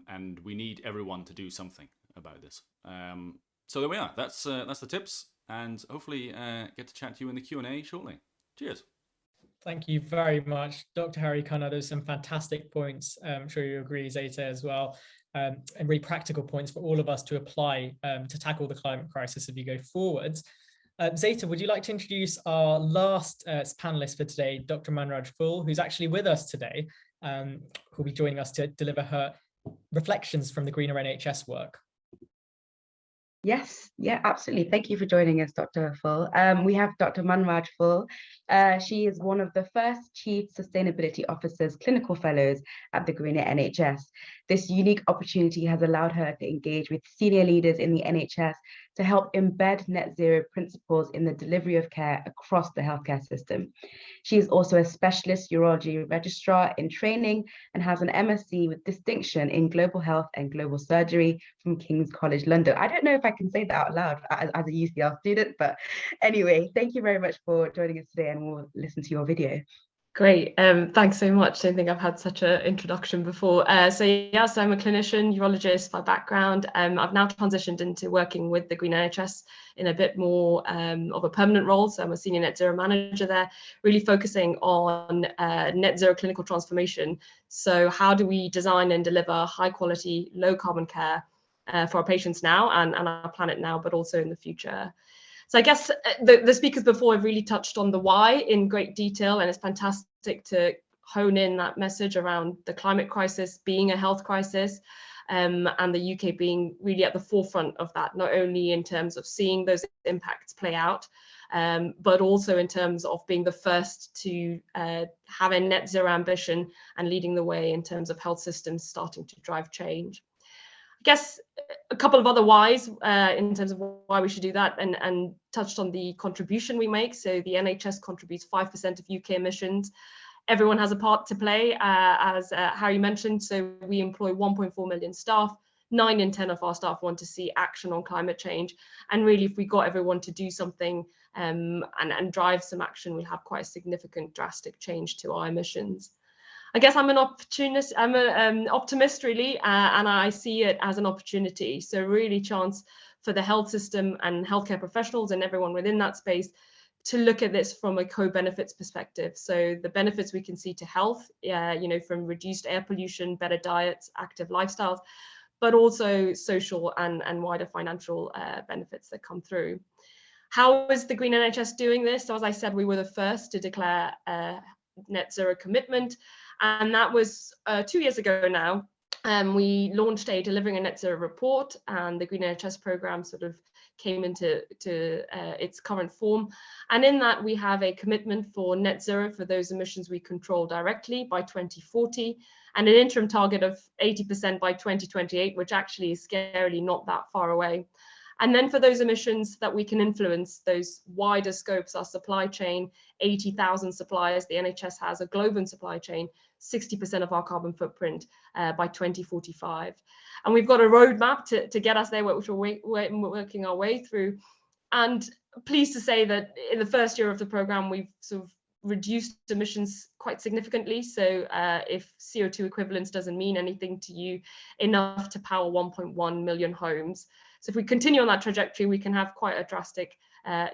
And we need everyone to do something about this. So there we are. That's the tips, and hopefully get to chat to you in the Q&A shortly. Cheers. Thank you very much, Dr. Harry Kennard. There's some fantastic points. I'm sure you agree, Zeta, as well, and really practical points for all of us to apply to tackle the climate crisis as we go forwards. Zeta, would you like to introduce our last panelist for today, Dr. Manraj Phull, who's actually with us today, who'll be joining us to deliver her reflections from the Greener NHS work. Yes, yeah, absolutely. Thank you for joining us, Dr. Phull. We have Dr. Manraj Phull. She is one of the first Chief Sustainability Officers Clinical Fellows at the Greener NHS. This unique opportunity has allowed her to engage with senior leaders in the NHS to help embed net zero principles in the delivery of care across the healthcare system. She is also a specialist urology registrar in training and has an MSc with distinction in global health and global surgery from King's College London. I don't know if I can say that out loud as a UCL student, but anyway, thank you very much for joining us today, and we'll listen to your video. Great, thanks so much. I don't think I've had such an introduction before. So yes, I'm a clinician, urologist by background. I've now transitioned into working with the Green NHS in a bit more of a permanent role. So I'm a senior net zero manager there, really focusing on net zero clinical transformation. So how do we design and deliver high quality, low carbon care for our patients now and our planet now, but also in the future. So I guess the speakers before have really touched on the why in great detail, and it's fantastic to hone in that message around the climate crisis being a health crisis, and the UK being really at the forefront of that, not only in terms of seeing those impacts play out, but also in terms of being the first to have a net zero ambition and leading the way in terms of health systems starting to drive change. I guess a couple of other whys in terms of why we should do that, and touched on the contribution we make. So the NHS contributes 5% of UK emissions. Everyone has a part to play, as Harry mentioned. So we employ 1.4 million staff. 9 in 10 of our staff want to see action on climate change. And really, if we got everyone to do something and drive some action, we'll have quite a significant, drastic change to our emissions. I guess I'm an opportunist, I'm an optimist really, and I see it as an opportunity. So really chance for the health system and healthcare professionals and everyone within that space to look at this from a co-benefits perspective. So the benefits we can see to health, from reduced air pollution, better diets, active lifestyles, but also social and wider financial benefits that come through. How is the Green NHS doing this? So as I said, we were the first to declare a net zero commitment. And that was 2 years ago now. We launched a Delivering a Net Zero report, and the Green NHS programme sort of came into its current form. And in that, we have a commitment for net zero for those emissions we control directly by 2040, and an interim target of 80% by 2028, which actually is scarily not that far away. And then for those emissions that we can influence, those wider scopes, our supply chain, 80,000 suppliers, the NHS has a global supply chain, 60% of our carbon footprint by 2045. And we've got a roadmap to get us there, which we're working our way through. And pleased to say that in the first year of the programme, we've sort of reduced emissions quite significantly. So if CO2 equivalence doesn't mean anything to you, enough to power 1.1 million homes. So if we continue on that trajectory, we can have quite a drastic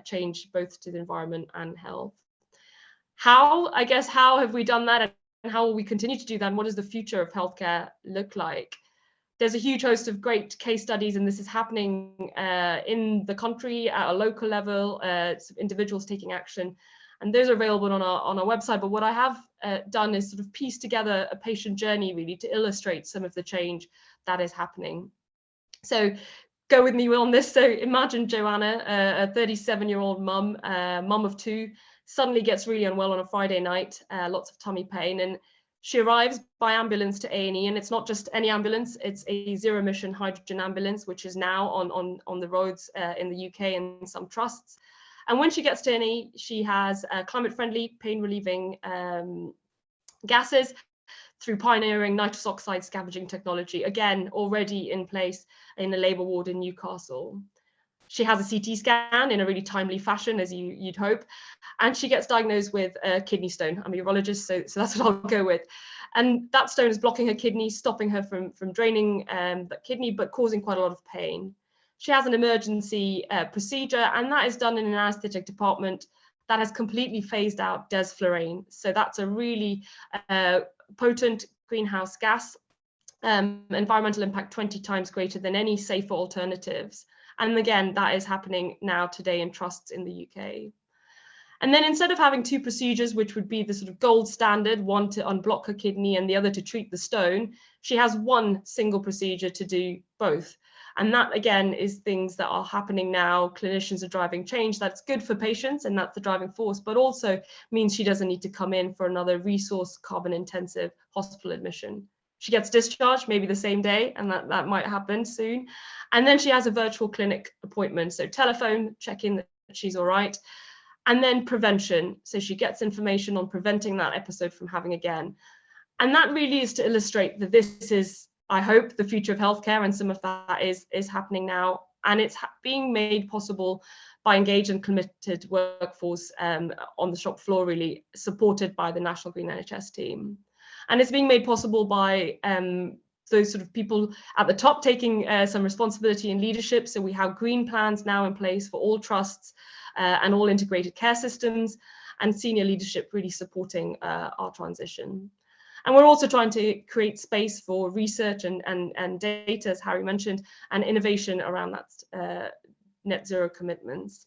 change both to the environment and health. How have we done that, and how will we continue to do that? And what does the future of healthcare look like? There's a huge host of great case studies, and this is happening in the country at a local level, individuals taking action. And those are available on our website. But what I have done is sort of piece together a patient journey really to illustrate some of the change that is happening. So go with me on this. So imagine Joanna, a 37-year-old mum of 2, suddenly gets really unwell on a Friday night, lots of tummy pain, and she arrives by ambulance to A&E, and it's not just any ambulance, it's a zero-emission hydrogen ambulance, which is now on the roads in the UK and some trusts. And when she gets to A&E, she has climate-friendly, pain-relieving gases through pioneering nitrous oxide scavenging technology, again, already in place in a labour ward in Newcastle. She has a CT scan in a really timely fashion, as you'd hope, and she gets diagnosed with a kidney stone. I'm a urologist, so that's what I'll go with. And that stone is blocking her kidney, stopping her from draining that kidney, but causing quite a lot of pain. She has an emergency procedure, and that is done in an anaesthetic department that has completely phased out desflurane. So that's a really potent greenhouse gas, environmental impact 20 times greater than any safer alternatives. And again, that is happening now today in trusts in the UK. And then instead of having two procedures, which would be the sort of gold standard, one to unblock her kidney and the other to treat the stone, she has one single procedure to do both. And that, again, is things that are happening now. Clinicians are driving change. That's good for patients, and that's the driving force, but also means she doesn't need to come in for another resource carbon intensive hospital admission. She gets discharged maybe the same day, and that might happen soon. And then she has a virtual clinic appointment. So telephone, check in that she's all right. And then prevention. So she gets information on preventing that episode from happening again. And that really is to illustrate that this is, I hope, the future of healthcare, and some of that is happening now. And it's being made possible by engaged and committed workforce on the shop floor, really supported by the National Green NHS team. And it's being made possible by those sort of people at the top taking some responsibility and leadership. So we have green plans now in place for all trusts and all integrated care systems, and senior leadership really supporting our transition. And we're also trying to create space for research and data, as Harry mentioned, and innovation around that net zero commitments.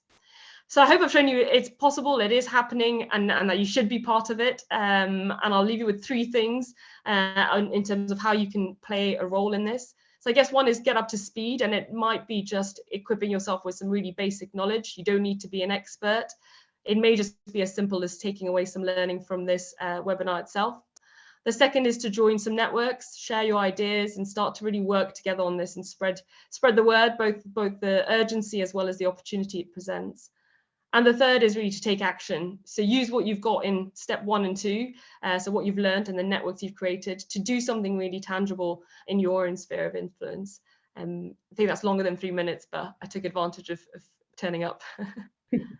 So I hope I've shown you it's possible, it is happening, and that you should be part of it. And I'll leave you with three things in terms of how you can play a role in this. So I guess one is get up to speed, and it might be just equipping yourself with some really basic knowledge. You don't need to be an expert. It may just be as simple as taking away some learning from this webinar itself. The second is to join some networks, share your ideas, and start to really work together on this and spread the word, both the urgency as well as the opportunity it presents. And the third is really to take action. So use what you've got in step 1 and 2, so what you've learned and the networks you've created, to do something really tangible in your own sphere of influence. I think that's longer than 3 minutes, but I took advantage of turning up.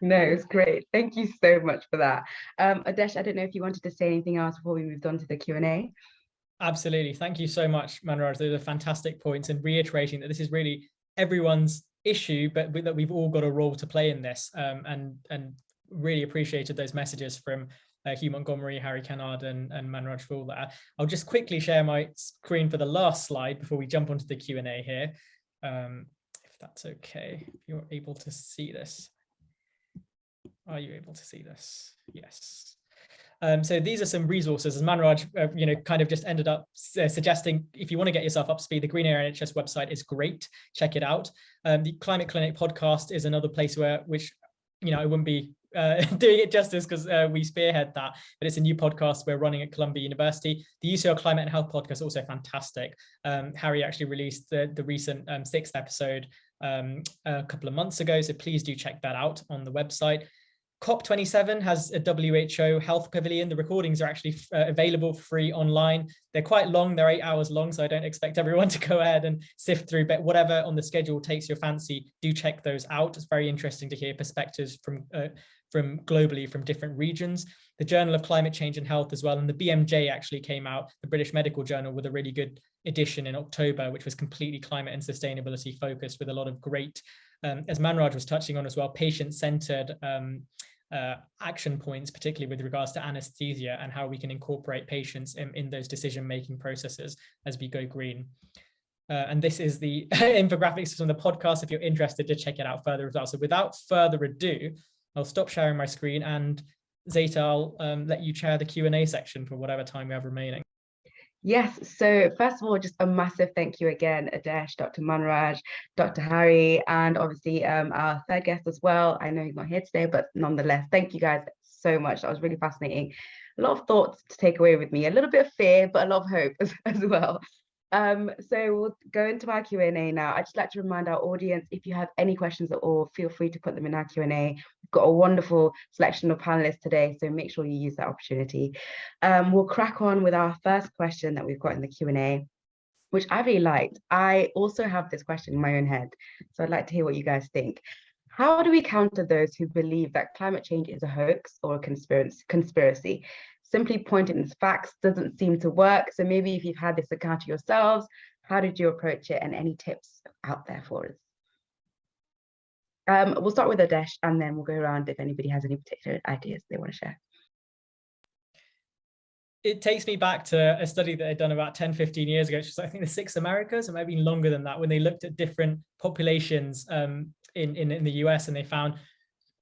No, it's great. Thank you so much for that. Adesh, I don't know if you wanted to say anything else before we moved on to the Q&A. Absolutely. Thank you so much, Manraj. Those are fantastic points, and reiterating that this is really everyone's issue, but that we've all got a role to play in this, and really appreciated those messages from Hugh Montgomery, Harry Kennard, and Manraj Phull there. I'll just quickly share my screen for the last slide before we jump onto the Q&A here, if that's okay, if you're able to see this. Are you able to see this? Yes. So these are some resources, as Manraj, kind of just ended up suggesting. If you want to get yourself up to speed, the Green Area NHS website is great. Check it out. The Climate Clinic podcast is another place which I wouldn't be doing it justice because we spearhead that, but it's a new podcast we're running at Columbia University. The UCL Climate and Health podcast is also fantastic. Harry actually released the recent 6th episode a couple of months ago, so please do check that out on the website. COP27 has a WHO health pavilion. The recordings are actually available free online. They're quite long, they're 8 hours long, so I don't expect everyone to go ahead and sift through, but whatever on the schedule takes your fancy, do check those out. It's very interesting to hear perspectives from globally from different regions. The Journal of Climate Change and Health as well, and the BMJ actually came out, the British Medical Journal, with a really good edition in October, which was completely climate and sustainability focused, with a lot of great, as Manraj was touching on as well, patient-centered action points, particularly with regards to anesthesia and how we can incorporate patients in those decision-making processes as we go green. And this is the infographics from the podcast if you're interested to check it out further as well. So without further ado, I'll stop sharing my screen, and Zeta, I'll let you chair the Q&A section for whatever time we have remaining. Yes, so first of all, just a massive thank you again, Adesh, Dr. Manraj, Dr. Harry, and obviously our third guest as well. I know he's not here today, but nonetheless, thank you guys so much. That was really fascinating. A lot of thoughts to take away with me, a little bit of fear, but a lot of hope as well. So we'll go into our Q&A now. I'd just like to remind our audience, if you have any questions at all, feel free to put them in our Q&A. We've got a wonderful selection of panelists today, so make sure you use that opportunity. We'll crack on with our first question that we've got in the Q&A, which I really liked. I also have this question in my own head, so I'd like to hear what you guys think. How do we counter those who believe that climate change is a hoax or a conspiracy? Simply pointing to facts doesn't seem to work. So maybe if you've had this encounter yourselves, how did you approach it, and any tips out there for us? We'll start with Adesh, and then we'll go around if anybody has any particular ideas they want to share. It takes me back to a study that I'd done about 10, 15 years ago, which was I think the 6 Americas, or maybe longer than that, when they looked at different populations in the US, and they found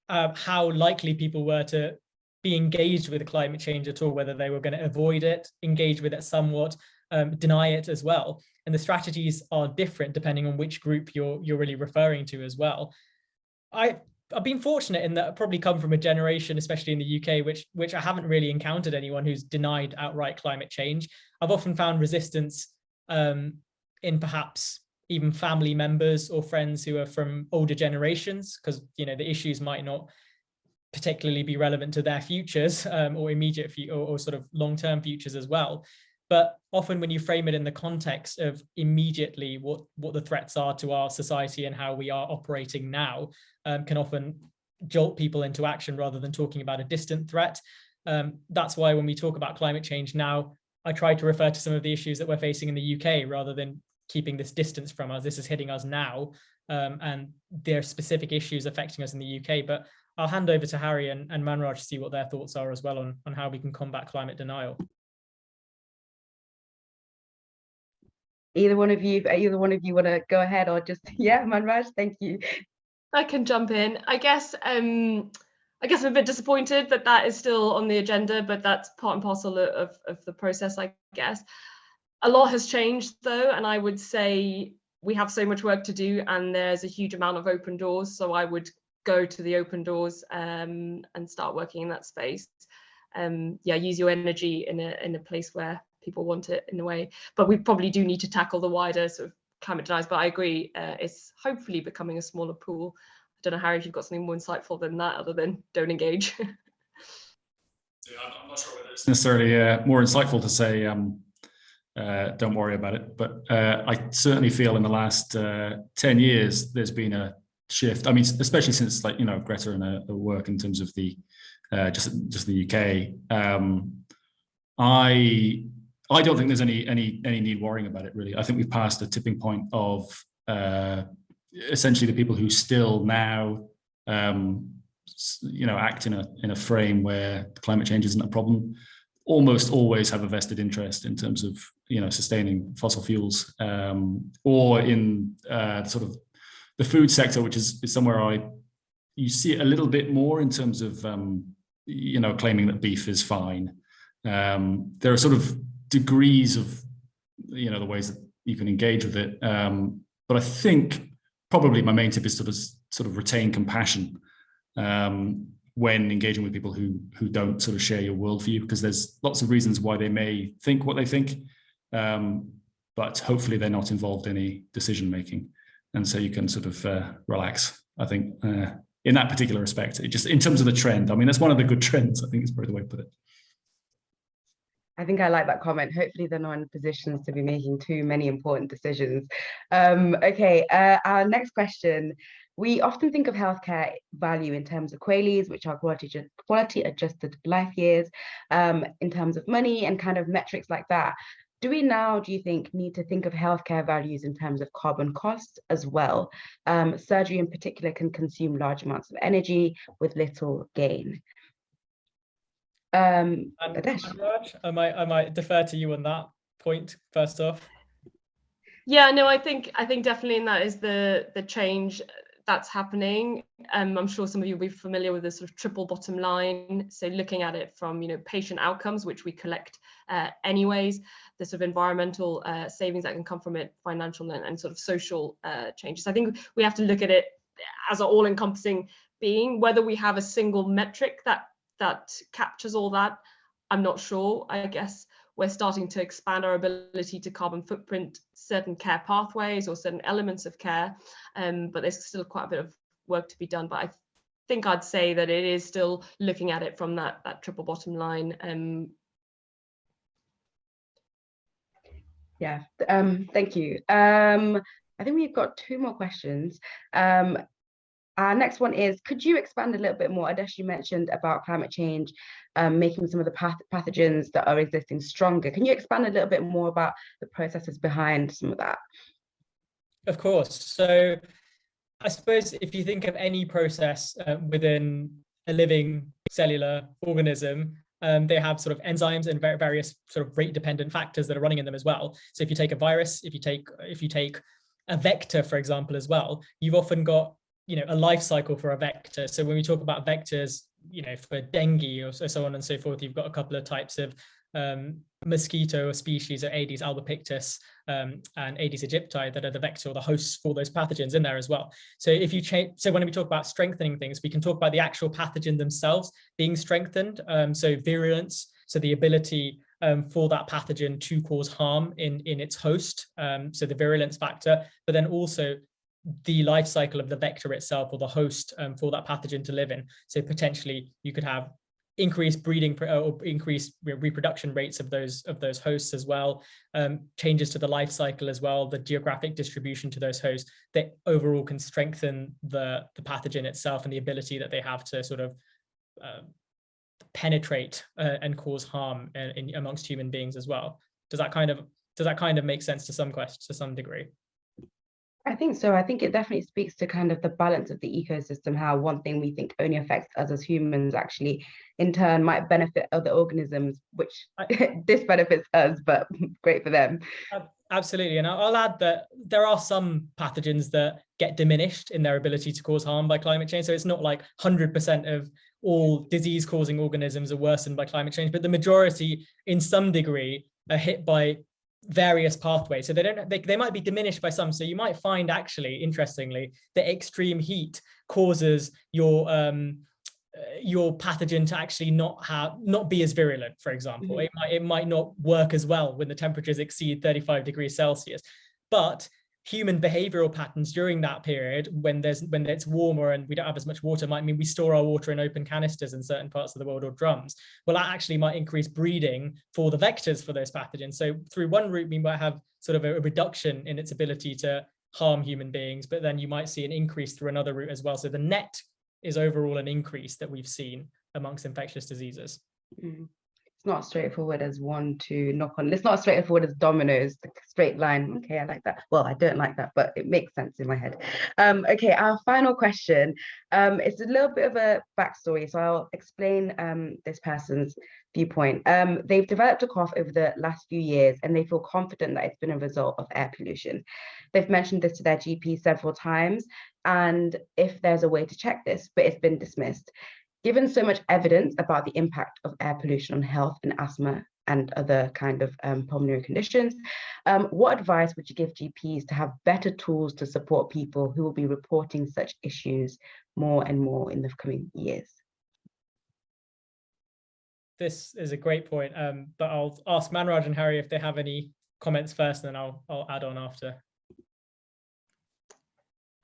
how likely people were to be engaged with climate change at all, whether they were going to avoid it, engage with it somewhat, deny it as well. And the strategies are different depending on which group you're really referring to as well. I've been fortunate in that I've probably come from a generation, especially in the UK, which I haven't really encountered anyone who's denied outright climate change. I've often found resistance in perhaps even family members or friends who are from older generations, because the issues might not particularly be relevant to their futures or immediate or sort of long-term futures as well. But often when you frame it in the context of immediately what the threats are to our society and how we are operating now, can often jolt people into action rather than talking about a distant threat. That's why when we talk about climate change now, I try to refer to some of the issues that we're facing in the UK rather than keeping this distance from us. This is hitting us now, and there are specific issues affecting us in the UK. But I'll hand over to Harry and Manraj to see what their thoughts are as well on how we can combat climate denial. Either one of you want to go ahead, or just, yeah, Manraj, thank you. I can jump in. I guess I'm a bit disappointed that is still on the agenda, but that's part and parcel of the process, I guess. A lot has changed though, and I would say we have so much work to do, and there's a huge amount of open doors. So I would go to the open doors and start working in that space. Use your energy in a place where people want it in a way. But we probably do need to tackle the wider sort of climate deniers. But I agree, it's hopefully becoming a smaller pool. I don't know, Harry, if you've got something more insightful than that, other than don't engage. I'm not sure whether it's necessarily more insightful to say don't worry about it, but I certainly feel in the last 10 years there's been a shift. I mean, especially since Greta and her work in terms of the just the UK. I don't think there's any need worrying about it, really. I think we've passed a tipping point of essentially the people who still now act in a frame where climate change isn't a problem almost always have a vested interest in terms of sustaining fossil fuels, or in sort of the food sector, which is somewhere you see it a little bit more in terms of claiming that beef is fine. There are sort of degrees of the ways that you can engage with it, but I think probably my main tip is to sort of retain compassion when engaging with people who don't sort of share your worldview, because there's lots of reasons why they may think what they think, but hopefully they're not involved in any decision making, and so you can sort of relax, I think, in that particular respect. Just in terms of the trend, I mean, that's one of the good trends, I think is probably the way to put it. I think I like that comment. Hopefully they're not in positions to be making too many important decisions. Okay, our next question. We often think of healthcare value in terms of QALYs, which are quality adjusted life years, in terms of money and kind of metrics like that. Do we now, do you think, need to think of healthcare values in terms of carbon costs as well? Surgery in particular can consume large amounts of energy with little gain. Manraj, I might defer to you on that point first off. Yeah, no, I think definitely, and that is the change that's happening. I'm sure some of you will be familiar with the sort of triple bottom line. So looking at it from patient outcomes, which we collect anyways, the sort of environmental savings that can come from it, financial and sort of social changes. I think we have to look at it as an all-encompassing being. Whether we have a single metric that captures all that, I'm not sure. I guess we're starting to expand our ability to carbon footprint certain care pathways or certain elements of care, but there's still quite a bit of work to be done. But I think I'd say that it is still looking at it from that triple bottom line. Yeah, thank you. I think we've got 2 more questions. Our next one is, could you expand a little bit more? Adesh, you mentioned about climate change making some of the pathogens that are existing stronger. Can you expand a little bit more about the processes behind some of that? Of course. So I suppose if you think of any process within a living cellular organism, they have sort of enzymes and various sort of rate dependent factors that are running in them as well. So if you take a virus, if you take a vector, for example, as well, you've often got, you know, a life cycle for a vector. So when we talk about vectors, you know, for dengue or so on and so forth, you've got a couple of types of mosquito or species, or Aedes albopictus and Aedes aegypti, that are the vector or the hosts for those pathogens in there as well. So if you change, so when we talk about strengthening things, we can talk about the actual pathogen themselves being strengthened. So virulence, so the ability for that pathogen to cause harm in its host, so the virulence factor, but then also the life cycle of the vector itself or the host for that pathogen to live in. So potentially you could have increased breeding or increased reproduction rates of those hosts as well, changes to the life cycle as well, the geographic distribution to those hosts that overall can strengthen the pathogen itself and the ability that they have to sort of penetrate and cause harm amongst human beings as well. Does that kind of make sense to some degree? I think so. I think it definitely speaks to kind of the balance of the ecosystem, how one thing we think only affects us as humans actually in turn might benefit other organisms, which this benefits us, but great for them. Absolutely. And I'll add that there are some pathogens that get diminished in their ability to cause harm by climate change. So it's not like 100% of all disease-causing organisms are worsened by climate change, but the majority in some degree are hit by various pathways. So they might be diminished by some. So you might find, actually, interestingly, that extreme heat causes your pathogen to actually not be as virulent, for example. Mm-hmm. It might not work as well when the temperatures exceed 35 degrees Celsius. But human behavioral patterns during that period, when it's warmer and we don't have as much water, might mean we store our water in open canisters in certain parts of the world, or drums. Well, that actually might increase breeding for the vectors for those pathogens. So through one route, we might have sort of a reduction in its ability to harm human beings, but then you might see an increase through another route as well. So the net is overall an increase that we've seen amongst infectious diseases. Mm. It's not straightforward as 1, 2, knock on. It's not straightforward as dominoes, the straight line. Okay, I like that. Well, I don't like that, but it makes sense in my head. Okay, our final question. It's a little bit of a backstory, so I'll explain this person's viewpoint. They've developed a cough over the last few years, and they feel confident that it's been a result of air pollution. They've mentioned this to their GP several times, and if there's a way to check this, but it's been dismissed. Given so much evidence about the impact of air pollution on health and asthma and other kind of pulmonary conditions, what advice would you give GPs to have better tools to support people who will be reporting such issues more and more in the coming years? This is a great point, but I'll ask Manraj and Harry if they have any comments first, and then I'll add on after.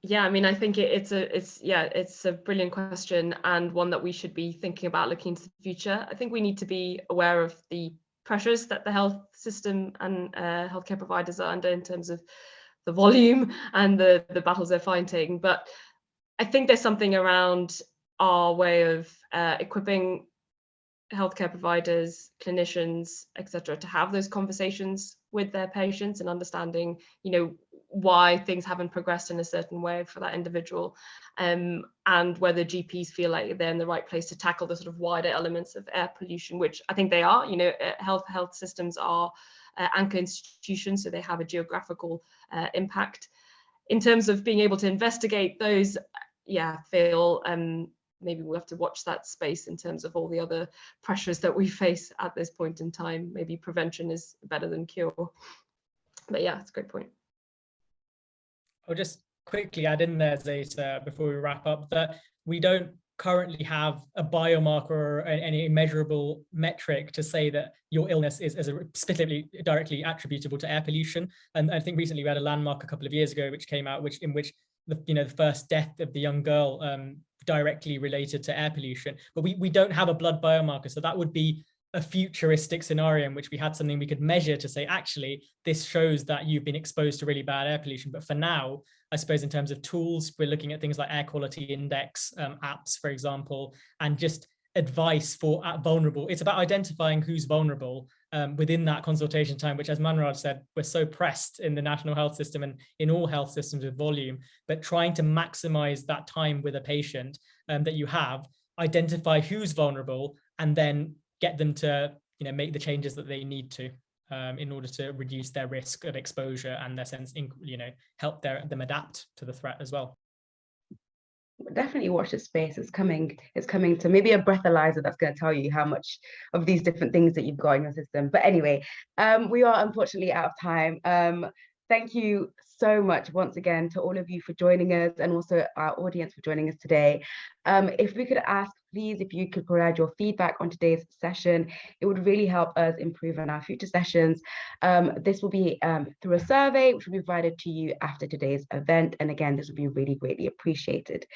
Yeah, I mean, I think it's a brilliant question, and one that we should be thinking about looking into the future. I think we need to be aware of the pressures that the health system and healthcare providers are under in terms of the volume and the battles they're fighting. But I think there's something around our way of equipping healthcare providers, clinicians, etc., to have those conversations with their patients and understanding, you know, why things haven't progressed in a certain way for that individual, and whether GPs feel like they're in the right place to tackle the sort of wider elements of air pollution, which I think they are. You know, health systems are anchor institutions, so they have a geographical impact. In terms of being able to investigate those, feel maybe we'll have to watch that space in terms of all the other pressures that we face at this point in time. Maybe prevention is better than cure. But yeah, it's a great point. I'll just quickly add in there, Zeta, before we wrap up, that we don't currently have a biomarker or any measurable metric to say that your illness is specifically directly attributable to air pollution. And I think recently we had a landmark a couple of years ago which came out, in which the first death of the young girl directly related to air pollution. But we don't have a blood biomarker, so that would be a futuristic scenario in which we had something we could measure to say, actually, this shows that you've been exposed to really bad air pollution. But for now, I suppose in terms of tools, we're looking at things like air quality index apps, for example, and just advice for vulnerable. It's about identifying who's vulnerable within that consultation time, which, as Manraj said, we're so pressed in the national health system and in all health systems with volume, but trying to maximize that time with a patient that you have, identify who's vulnerable, and then get them to make the changes that they need to in order to reduce their risk of exposure and their sense, help them adapt to the threat as well. Definitely watch this space. It's coming to maybe a breathalyzer that's going to tell you how much of these different things that you've got in your system. But anyway, we are unfortunately out of time. Thank you so much once again to all of you for joining us, and also our audience for joining us today. If we could ask, please, if you could provide your feedback on today's session, it would really help us improve on our future sessions. This will be through a survey, which will be provided to you after today's event. And again, this would be really greatly appreciated.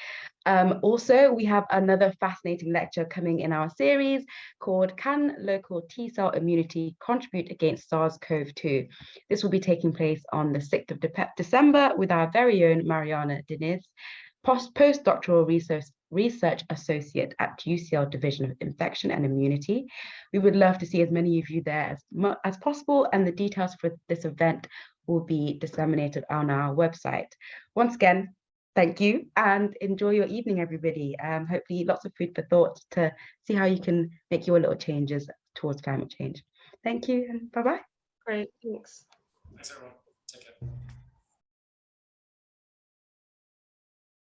Also, we have another fascinating lecture coming in our series called Can Local T-Cell Immunity Contribute Against SARS-CoV-2? This will be taking place on the 6th of December with our very own Mariana Diniz, postdoctoral research associate at UCL Division of Infection and Immunity. We would love to see as many of you there as possible, and the details for this event will be disseminated on our website. Once again, thank you and enjoy your evening, everybody. Hopefully lots of food for thought to see how you can make your little changes towards climate change. Thank you and bye-bye. Great, thanks. Thanks everyone. Take care.